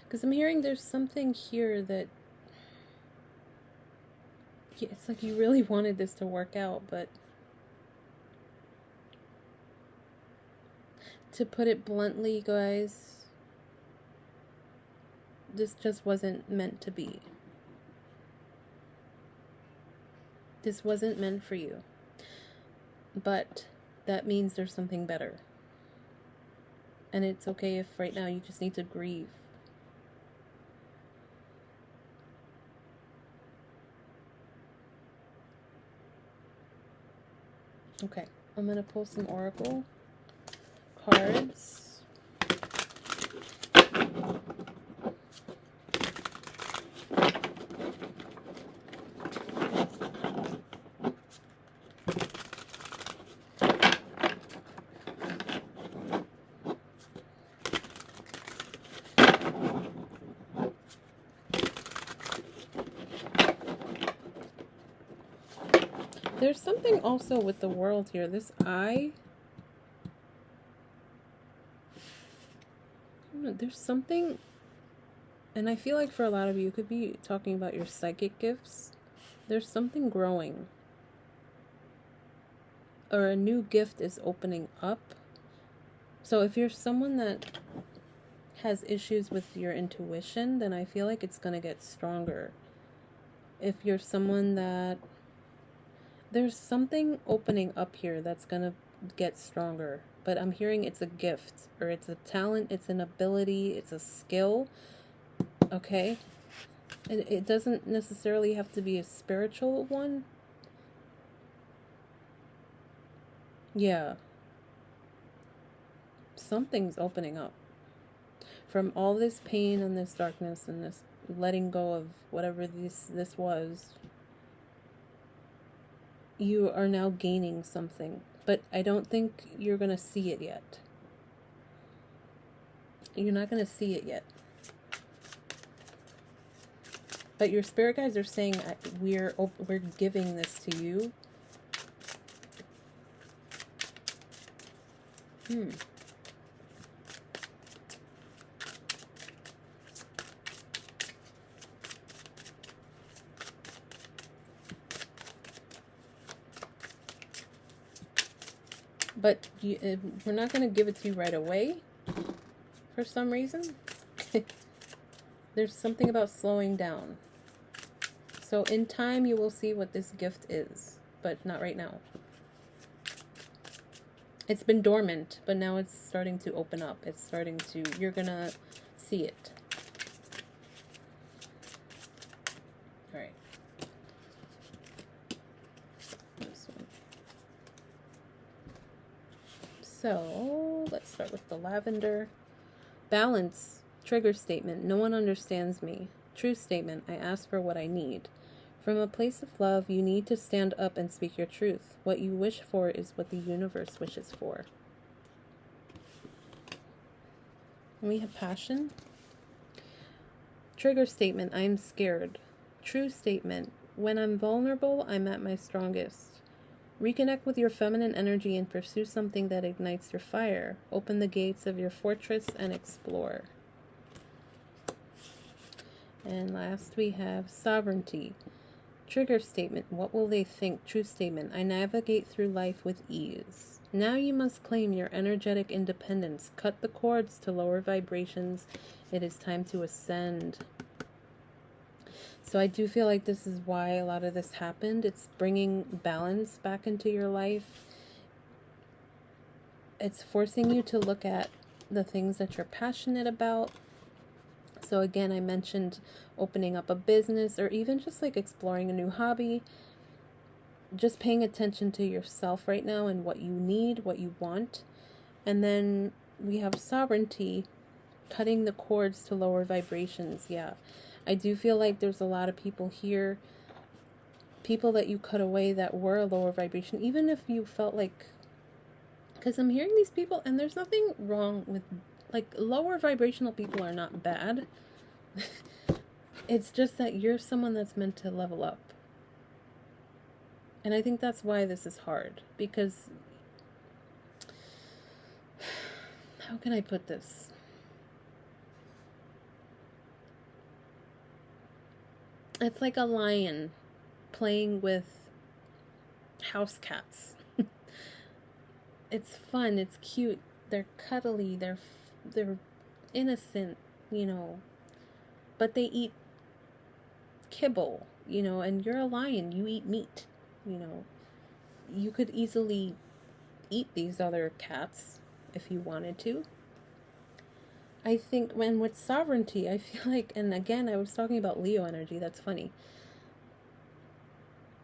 Because I'm hearing there's something here that, yeah, it's like you really wanted this to work out, but to put it bluntly, guys, this just wasn't meant to be. This wasn't meant for you. But that means there's something better. And it's okay if right now you just need to grieve. Okay, I'm going to pull some oracle cards. There's something also with the world here. This eye. There's something, and I feel like for a lot of you, it could be talking about your psychic gifts. There's something growing. or a new gift is opening up. So if you're someone that has issues with your intuition, then I feel like it's going to get stronger. If you're someone that there's something opening up here that's going to get stronger, but I'm hearing it's a gift, or it's a talent, it's an ability, it's a skill. Okay? It doesn't necessarily have to be a spiritual one. Yeah. Something's opening up. From all this pain and this darkness and this letting go of whatever this was, you are now gaining something. But I don't think you're going to see it yet. You're not going to see it yet. But your spirit guides are saying we're giving this to you. But we're not going to give it to you right away. For some reason. There's something about slowing down. So in time you will see what this gift is. But not right now. It's been dormant, but now it's starting to open up. It's starting to, you're going to see it. All right. This one. So, let's start with the lavender. Balance. Trigger statement. No one understands me. True statement. I ask for what I need. From a place of love, you need to stand up and speak your truth. What you wish for is what the universe wishes for. And we have passion. Trigger statement. I'm scared. True statement. When I'm vulnerable, I'm at my strongest. Reconnect with your feminine energy and pursue something that ignites your fire. Open the gates of your fortress and explore. And last we have sovereignty. Trigger statement. What will they think? True statement. I navigate through life with ease. Now you must claim your energetic independence. Cut the cords to lower vibrations. It is time to ascend. So I do feel like this is why a lot of this happened. It's bringing balance back into your life. It's forcing you to look at the things that you're passionate about. So again, I mentioned opening up a business or even just like exploring a new hobby. Just paying attention to yourself right now and what you need, what you want. And then we have sovereignty, cutting the cords to lower vibrations. Yeah. I do feel like there's a lot of people here, people that you cut away that were a lower vibration, even if you felt like, because I'm hearing these people and there's nothing wrong with, like, lower vibrational people are not bad. It's just that you're someone that's meant to level up. And I think that's why this is hard, because, how can I put this? It's like a lion playing with house cats. It's fun, it's cute, they're cuddly, they're innocent, you know, but they eat kibble, you know, and you're a lion, you eat meat, you know. You could easily eat these other cats if you wanted to. I think when with sovereignty, I feel like, and again, I was talking about Leo energy, that's funny.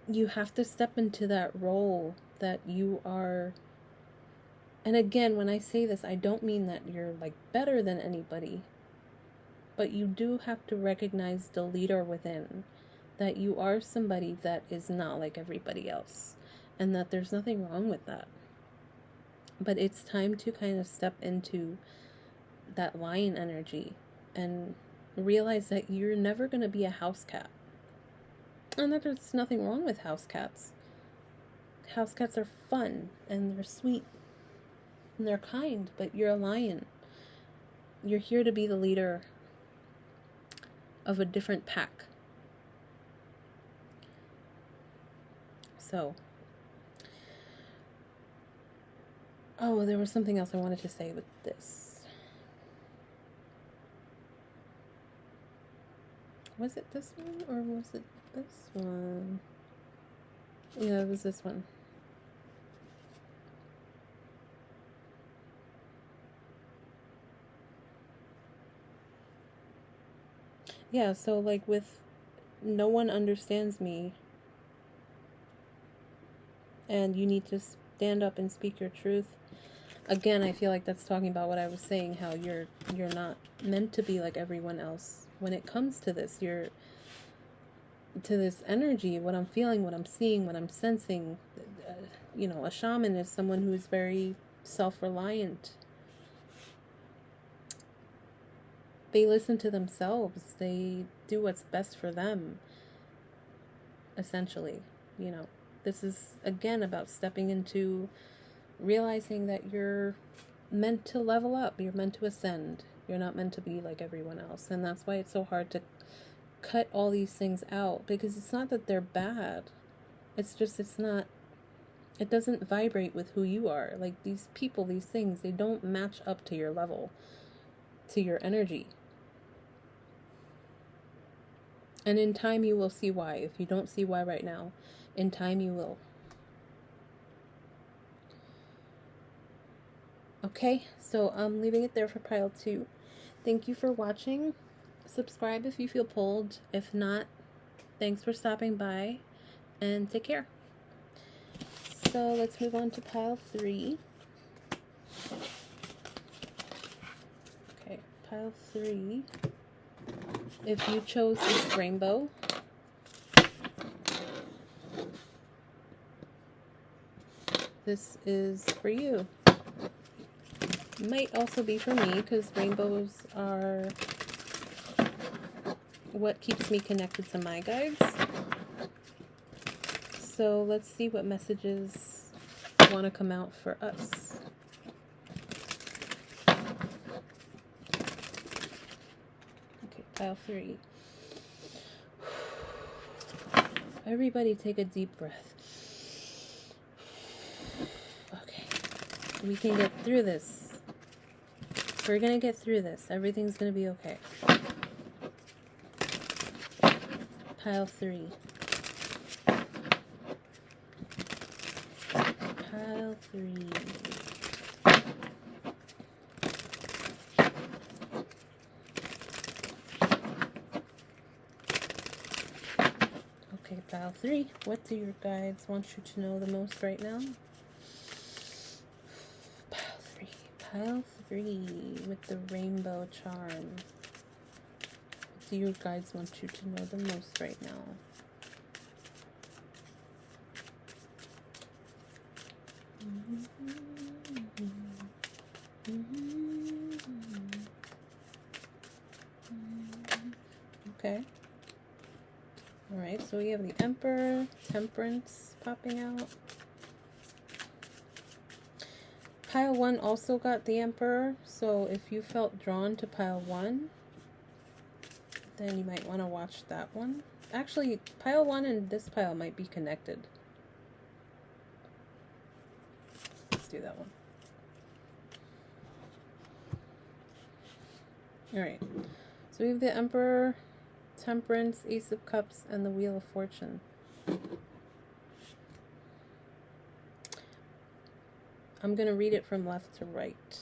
You have to step into that role that you are. And again, when I say this, I don't mean that you're like better than anybody, but you do have to recognize the leader within, that you are somebody that is not like everybody else, and that there's nothing wrong with that. But it's time to kind of step into that lion energy and realize that you're never going to be a house cat. And that there's nothing wrong with house cats. House cats are fun and they're sweet and they're kind, but you're a lion. You're here to be the leader of a different pack. So Oh, there was something else I wanted to say with this. Was it this one or was it this one? Yeah, it was this one. Yeah, so like with no one understands me and you need to stand up and speak your truth. Again, I feel like that's talking about what I was saying, how you're not meant to be like everyone else. When it comes to this, to this energy, what I'm feeling, what I'm seeing, what I'm sensing, a shaman is someone who's very self-reliant. They listen to themselves. They do what's best for them, essentially. This is, again, about stepping into realizing that you're meant to level up. You're meant to ascend. You're not meant to be like everyone else. And that's why it's so hard to cut all these things out, because it's not that they're bad. It's just, it doesn't vibrate with who you are. Like these people, these things, they don't match up to your level, to your energy. And in time you will see why. If you don't see why right now, in time you will. Okay, so I'm leaving it there for pile 2. Thank you for watching. Subscribe if you feel pulled. If not, thanks for stopping by, and take care. So let's move on to pile 3. Okay, pile 3. If you chose this rainbow, this is for you. Might also be for me, because rainbows are what keeps me connected to my guides. So let's see what messages want to come out for us. Okay, pile 3. Everybody take a deep breath. Okay, we can get through this. We're gonna get through this. Everything's gonna be okay. Pile 3. Pile 3. Okay, pile 3. What do your guides want you to know the most right now? Pile 3. Pile 3 with the rainbow charm. What do your guides want you to know the most right now? Okay. Alright, so we have the Emperor, Temperance popping out. Pile 1 also got the Emperor, so if you felt drawn to pile 1, then you might want to watch that one. Actually, pile 1 and this pile might be connected. Let's do that one. Alright, so we have the Emperor, Temperance, Ace of Cups, and the Wheel of Fortune. I'm going to read it from left to right.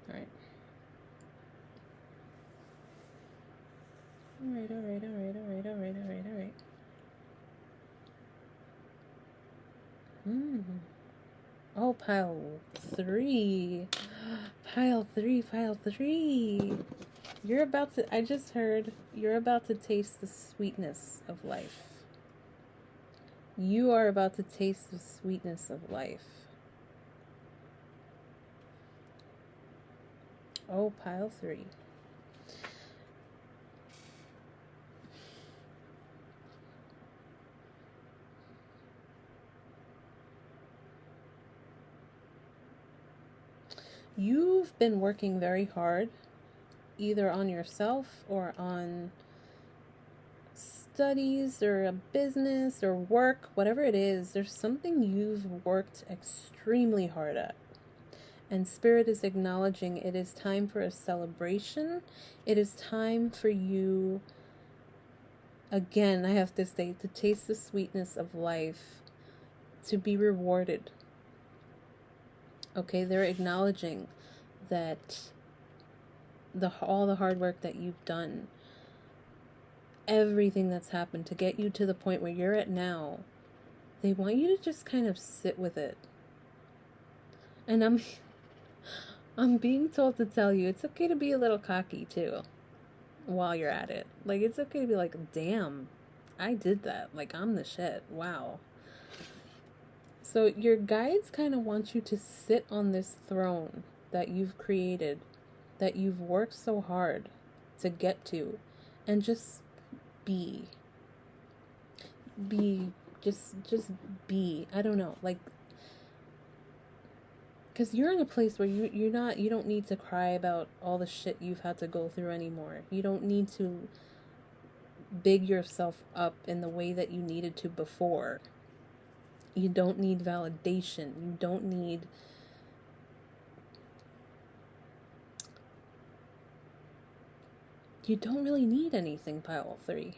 Alright. Alright. Oh, pile 3. Pile 3. You're about to, I just heard, you're about to taste the sweetness of life. You are about to taste the sweetness of life. Oh, pile 3. You've been working very hard, either on yourself or on studies or a business or work, whatever it is, there's something you've worked extremely hard at. And Spirit is acknowledging it is time for a celebration. It is time for you, again, I have to say, to taste the sweetness of life, to be rewarded. Okay, they're acknowledging that all the hard work that you've done, everything that's happened to get you to the point where you're at now, they want you to just kind of sit with it. And I'm being told to tell you it's okay to be a little cocky too while you're at it. Like, it's okay to be like, damn, I did that. Like, I'm the shit. Wow. So your guides kind of want you to sit on this throne that you've created, that you've worked so hard to get to, and just be. Just be. I don't know, like, because you're in a place where you don't need to cry about all the shit you've had to go through anymore. You don't need to big yourself up in the way that you needed to before. You don't need validation. You don't really need anything, pile 3.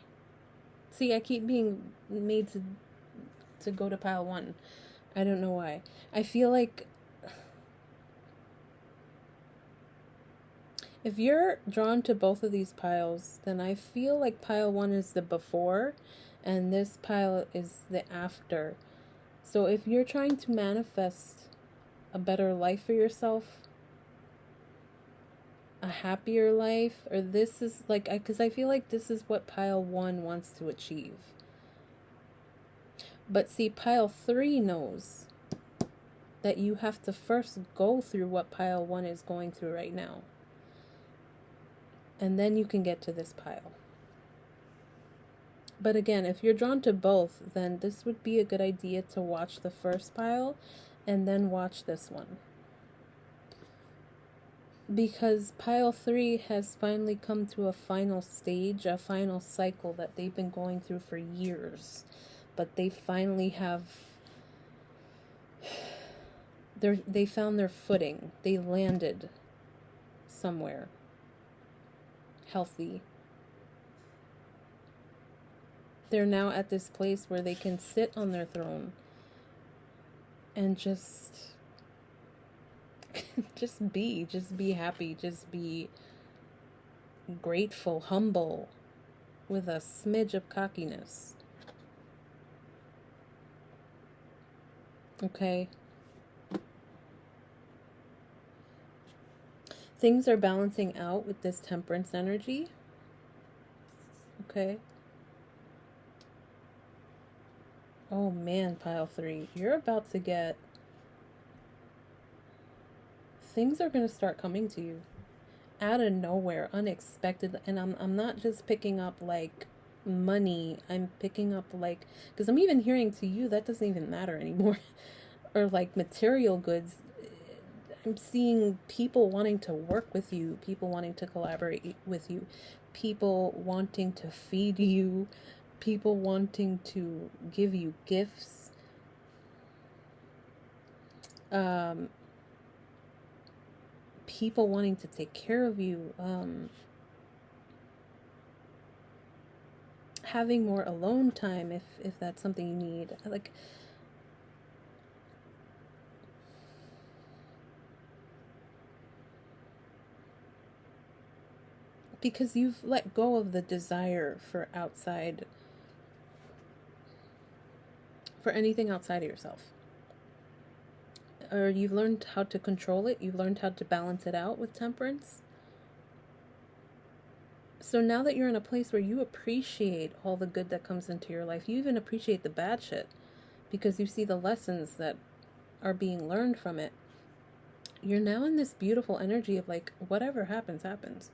See, I keep being made to go to pile 1. I don't know why. I feel like if you're drawn to both of these piles, then I feel like pile 1 is the before and this pile is the after. So if you're trying to manifest a better life for yourself, a happier life, or this is like, because I feel like this is what pile 1 wants to achieve. But see, pile 3 knows that you have to first go through what pile 1 is going through right now. And then you can get to this pile. But again, if you're drawn to both, then this would be a good idea to watch the first pile and then watch this one. Because pile 3 has finally come to a final stage, a final cycle that they've been going through for years. But they finally have, they found their footing. They landed somewhere healthy. They're now at this place where they can sit on their throne and just be happy, just be grateful, humble, with a smidge of cockiness. Okay? Things are balancing out with this temperance energy. Okay? Oh man, pile 3, you're about to get... Things are going to start coming to you out of nowhere, unexpected. And I'm not just picking up like money. I'm picking up like, because I'm even hearing to you that doesn't even matter anymore. Or like material goods. I'm seeing people wanting to work with you, people wanting to collaborate with you, people wanting to feed you, people wanting to give you gifts. People wanting to take care of you, having more alone time if that's something you need. Like, because you've let go of the desire for anything outside of yourself. Or you've learned how to control it. You've learned how to balance it out with temperance. So now that you're in a place where you appreciate all the good that comes into your life, you even appreciate the bad shit because you see the lessons that are being learned from it. You're now in this beautiful energy of like, whatever happens, happens.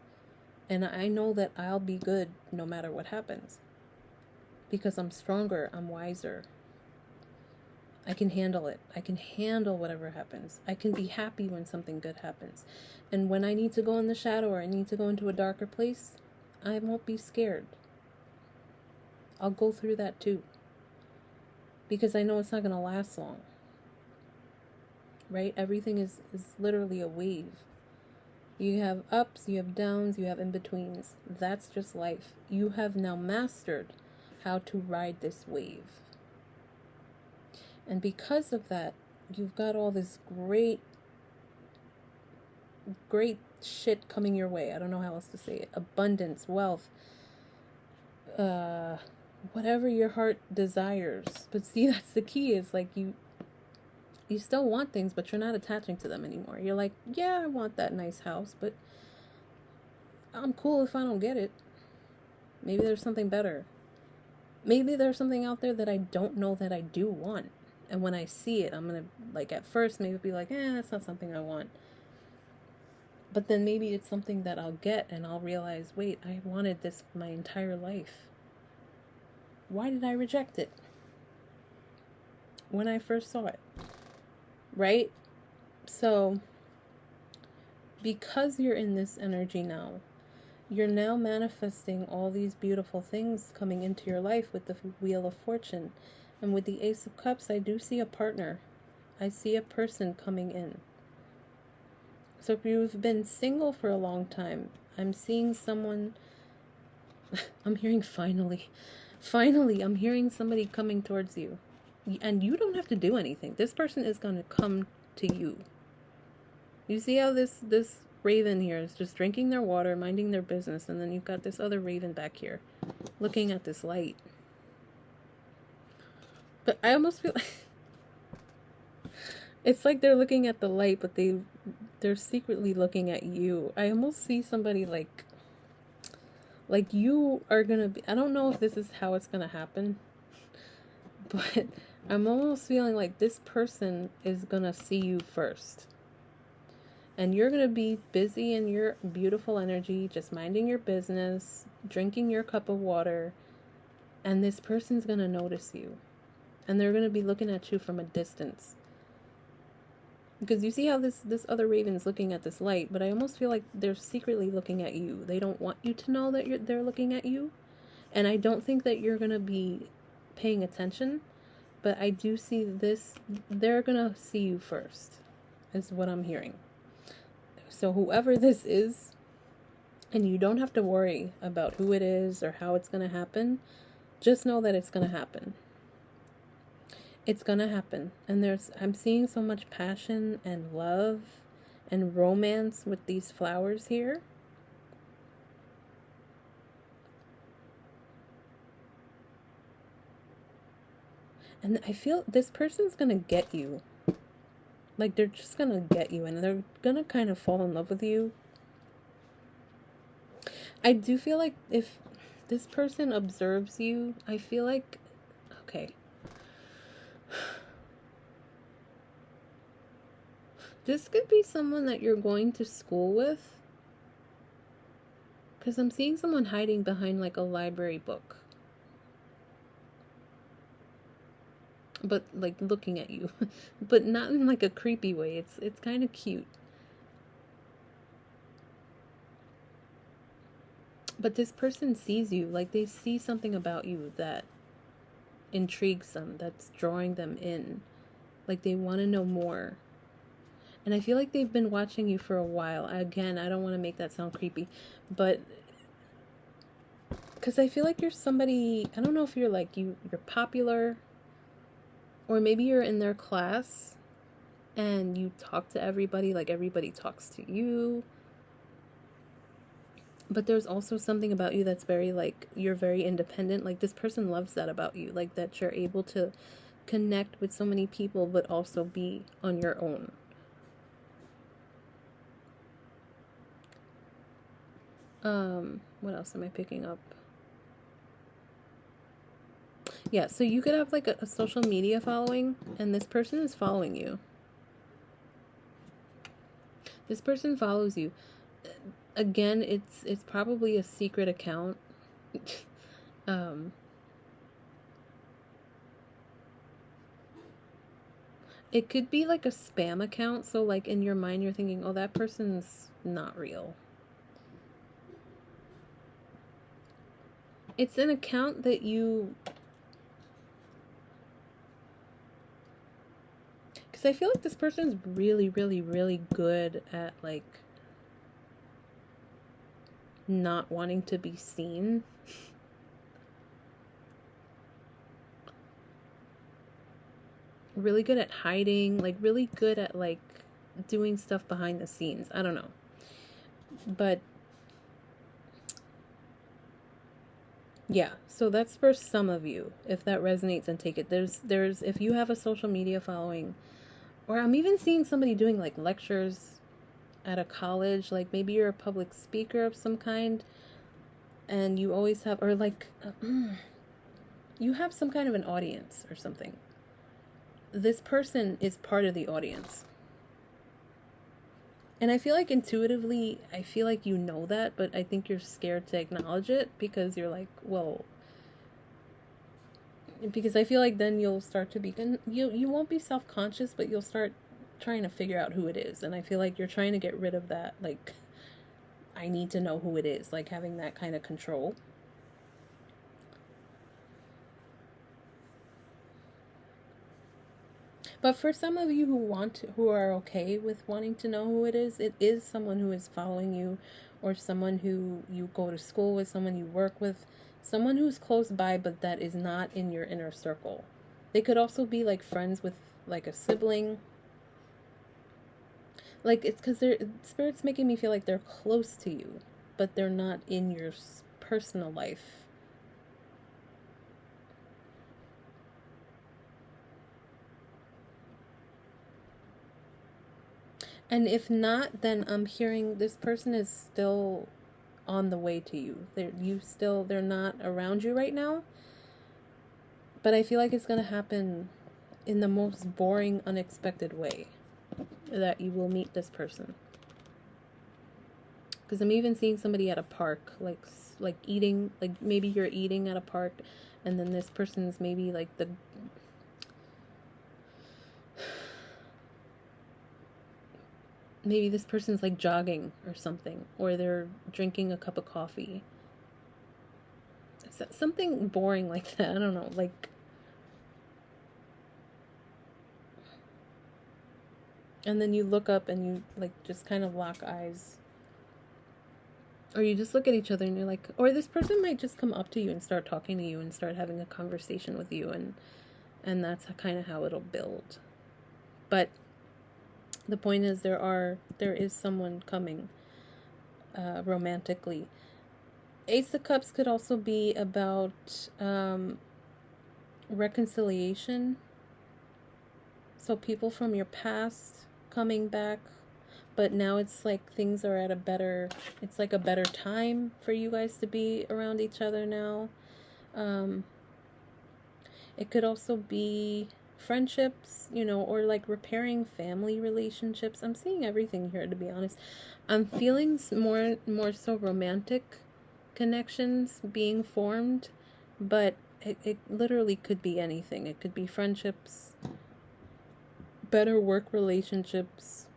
And I know that I'll be good no matter what happens. Because I'm stronger, I'm wiser. I can handle it. I can handle whatever happens. I can be happy when something good happens. And when I need to go in the shadow or I need to go into a darker place, I won't be scared. I'll go through that too. Because I know it's not going to last long. Right? Everything is literally a wave. You have ups, you have downs, you have in-betweens. That's just life. You have now mastered how to ride this wave. And because of that, you've got all this great shit coming your way. I don't know how else to say it. Abundance, wealth, whatever your heart desires. But see, that's the key, is like you still want things, but you're not attaching to them anymore. You're like, yeah, I want that nice house, but I'm cool if I don't get it. Maybe there's something better. Maybe there's something out there that I don't know that I do want. And when I see it, I'm going to, like, at first maybe be like, that's not something I want. But then maybe it's something that I'll get and I'll realize, wait, I wanted this my entire life. Why did I reject it when I first saw it? Right? So, because you're in this energy now, you're now manifesting all these beautiful things coming into your life with the Wheel of Fortune. And with the Ace of Cups, I do see a partner. I see a person coming in. So if you've been single for a long time, I'm seeing someone, I'm hearing finally, I'm hearing somebody coming towards you. And you don't have to do anything. This person is going to come to you. You see how this raven here is just drinking their water, minding their business, and then you've got this other raven back here looking at this light. But I almost feel it's like they're looking at the light, but they're secretly looking at you. I almost see somebody like you are gonna be, I don't know if this is how it's gonna happen, but I'm almost feeling like this person is gonna see you first. And you're gonna be busy in your beautiful energy, just minding your business, drinking your cup of water, and this person's gonna notice you. And they're gonna be looking at you from a distance. Because you see how this other raven's looking at this light, but I almost feel like they're secretly looking at you. They don't want you to know that they're looking at you. And I don't think that you're going to be paying attention, but I do see this, they're going to see you first, is what I'm hearing. So whoever this is, and you don't have to worry about who it is or how it's going to happen, just know that it's going to happen. It's gonna happen. And I'm seeing so much passion and love and romance with these flowers here. And I feel this person's gonna get you. Like, they're just gonna get you, and they're gonna kind of fall in love with you. I do feel like if this person observes you, I feel like, okay, this could be someone that you're going to school with. Because I'm seeing someone hiding behind like a library book. But like looking at you. But not in like a creepy way. It's kind of cute. But this person sees you. Like they see something about you that intrigues them. That's drawing them in. Like they want to know more. And I feel like they've been watching you for a while. Again, I don't want to make that sound creepy, but because I feel like you're somebody, I don't know if you're like, you're popular, or maybe you're in their class and you talk to everybody like everybody talks to you. But there's also something about you that's very like, you're very independent. Like this person loves that about you, like that you're able to connect with so many people, but also be on your own. What else am I picking up? Yeah, so you could have like a social media following, and this person is following you. This person follows you. Again, it's probably a secret account. It could be like a spam account, so like in your mind you're thinking, oh, that person's not real. It's an account that you... Because I feel like this person's really, really, really good at, like, not wanting to be seen. Really good at hiding, like, really good at, like, doing stuff behind the scenes. I don't know. But yeah, so that's for some of you. If that resonates, and take it. There's if you have a social media following, or I'm even seeing somebody doing like lectures at a college, like maybe you're a public speaker of some kind, and you always have, or like you have some kind of an audience or something. This person is part of the audience. And I feel like intuitively, I feel like you know that, but I think you're scared to acknowledge it because you're like, well, because I feel like then you'll start to be, you won't be self-conscious, but you'll start trying to figure out who it is. And I feel like you're trying to get rid of that, like, I need to know who it is, like having that kind of control. But for some of you who are okay with wanting to know who it is someone who is following you, or someone who you go to school with, someone you work with, someone who's close by, but that is not in your inner circle. They could also be like friends with like a sibling. Like, it's because Spirit's making me feel like they're close to you, but they're not in your personal life. And if not, then I'm hearing this person is still on the way to you. They're not around you right now. But I feel like it's going to happen in the most boring, unexpected way that you will meet this person. Because I'm even seeing somebody at a park, like eating, like maybe you're eating at a park, and then this person's maybe like maybe this person's like jogging or something, or they're drinking a cup of coffee. Something boring like that. I don't know, like, and then you look up and you like just kind of lock eyes, or you just look at each other and you're like, or this person might just come up to you and start talking to you and start having a conversation with you, and that's kind of how it'll build. But the point is, there is someone coming romantically. Ace of Cups could also be about reconciliation. So people from your past coming back, but now it's like things are at it's like a better time for you guys to be around each other now. It could also be friendships, or like repairing family relationships. I'm seeing everything here, to be honest. I'm feeling more so romantic connections being formed, but it literally could be anything. It could be friendships, better work relationships,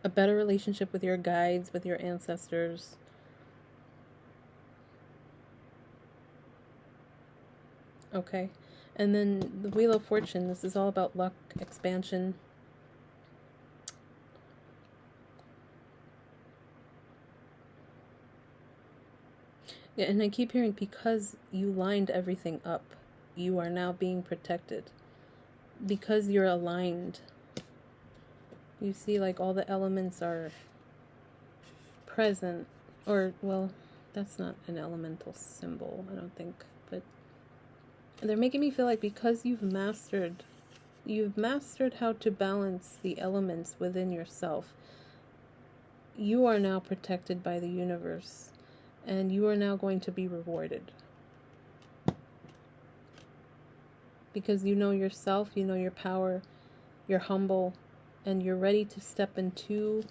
a better relationship with your guides, with your ancestors. Okay. And then the Wheel of Fortune. This is all about luck, expansion. Yeah, and I keep hearing, because you lined everything up, you are now being protected. Because you're aligned. You see, like, all the elements are present. Or, well, that's not an elemental symbol, I don't think. But they're making me feel like because you've mastered how to balance the elements within yourself, you are now protected by the universe, and you are now going to be rewarded. Because you know yourself, you know your power, you're humble, and you're ready to step into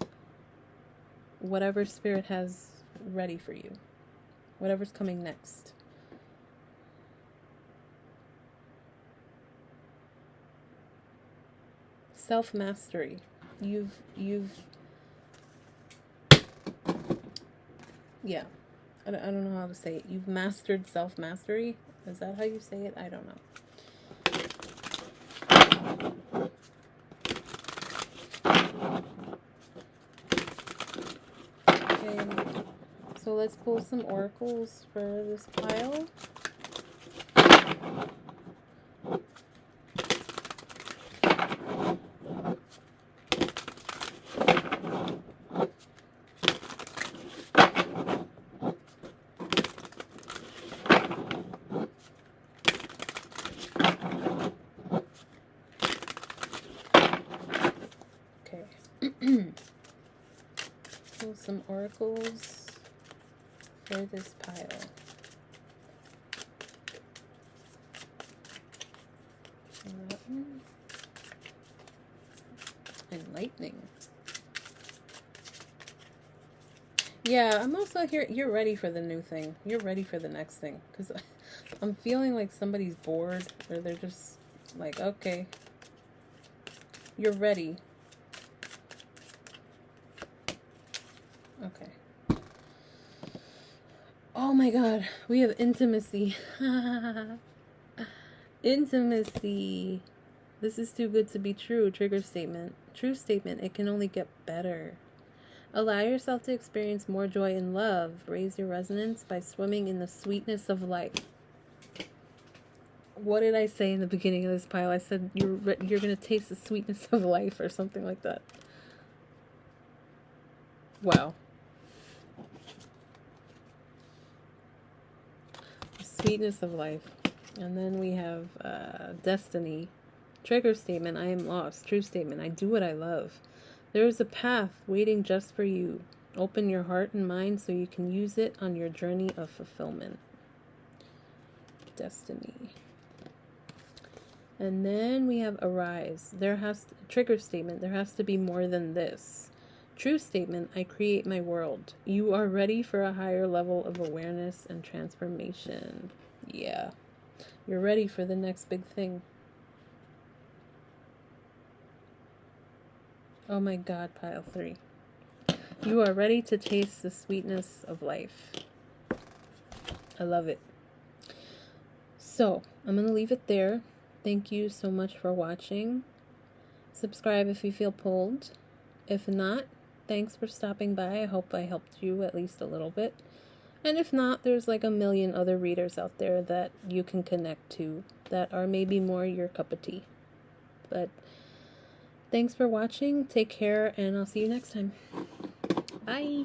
whatever Spirit has ready for you, whatever's coming next. Self-mastery. Yeah. I don't know how to say it. You've mastered self-mastery. Is that how you say it? I don't know. Okay, so let's pull some oracles for this pile. Pull some oracles for this pile. Enlightening. Yeah, I'm also here. You're ready for the new thing. You're ready for the next thing. Because I'm feeling like somebody's bored. Or they're just like, okay. You're ready. Okay. Oh my god. We have intimacy. Intimacy. This is too good to be true. Trigger statement. True statement. It can only get better. Allow yourself to experience more joy and love. Raise your resonance by swimming in the sweetness of life. What did I say in the beginning of this pile? I said you're going to taste the sweetness of life or something like that. Wow. The sweetness of life. And then we have destiny. Trigger statement. I am lost. True statement. I do what I love. There is a path waiting just for you. Open your heart and mind so you can use it on your journey of fulfillment. Destiny. And then we have arise. Trigger statement. There has to be more than this. True statement. I create my world. You are ready for a higher level of awareness and transformation. Yeah. You're ready for the next big thing. Oh my god, pile 3. You are ready to taste the sweetness of life. I love it. So, I'm going to leave it there. Thank you so much for watching. Subscribe if you feel pulled. If not, thanks for stopping by. I hope I helped you at least a little bit. And if not, there's like a million other readers out there that you can connect to that are maybe more your cup of tea. But thanks for watching. Take care, and I'll see you next time. Bye.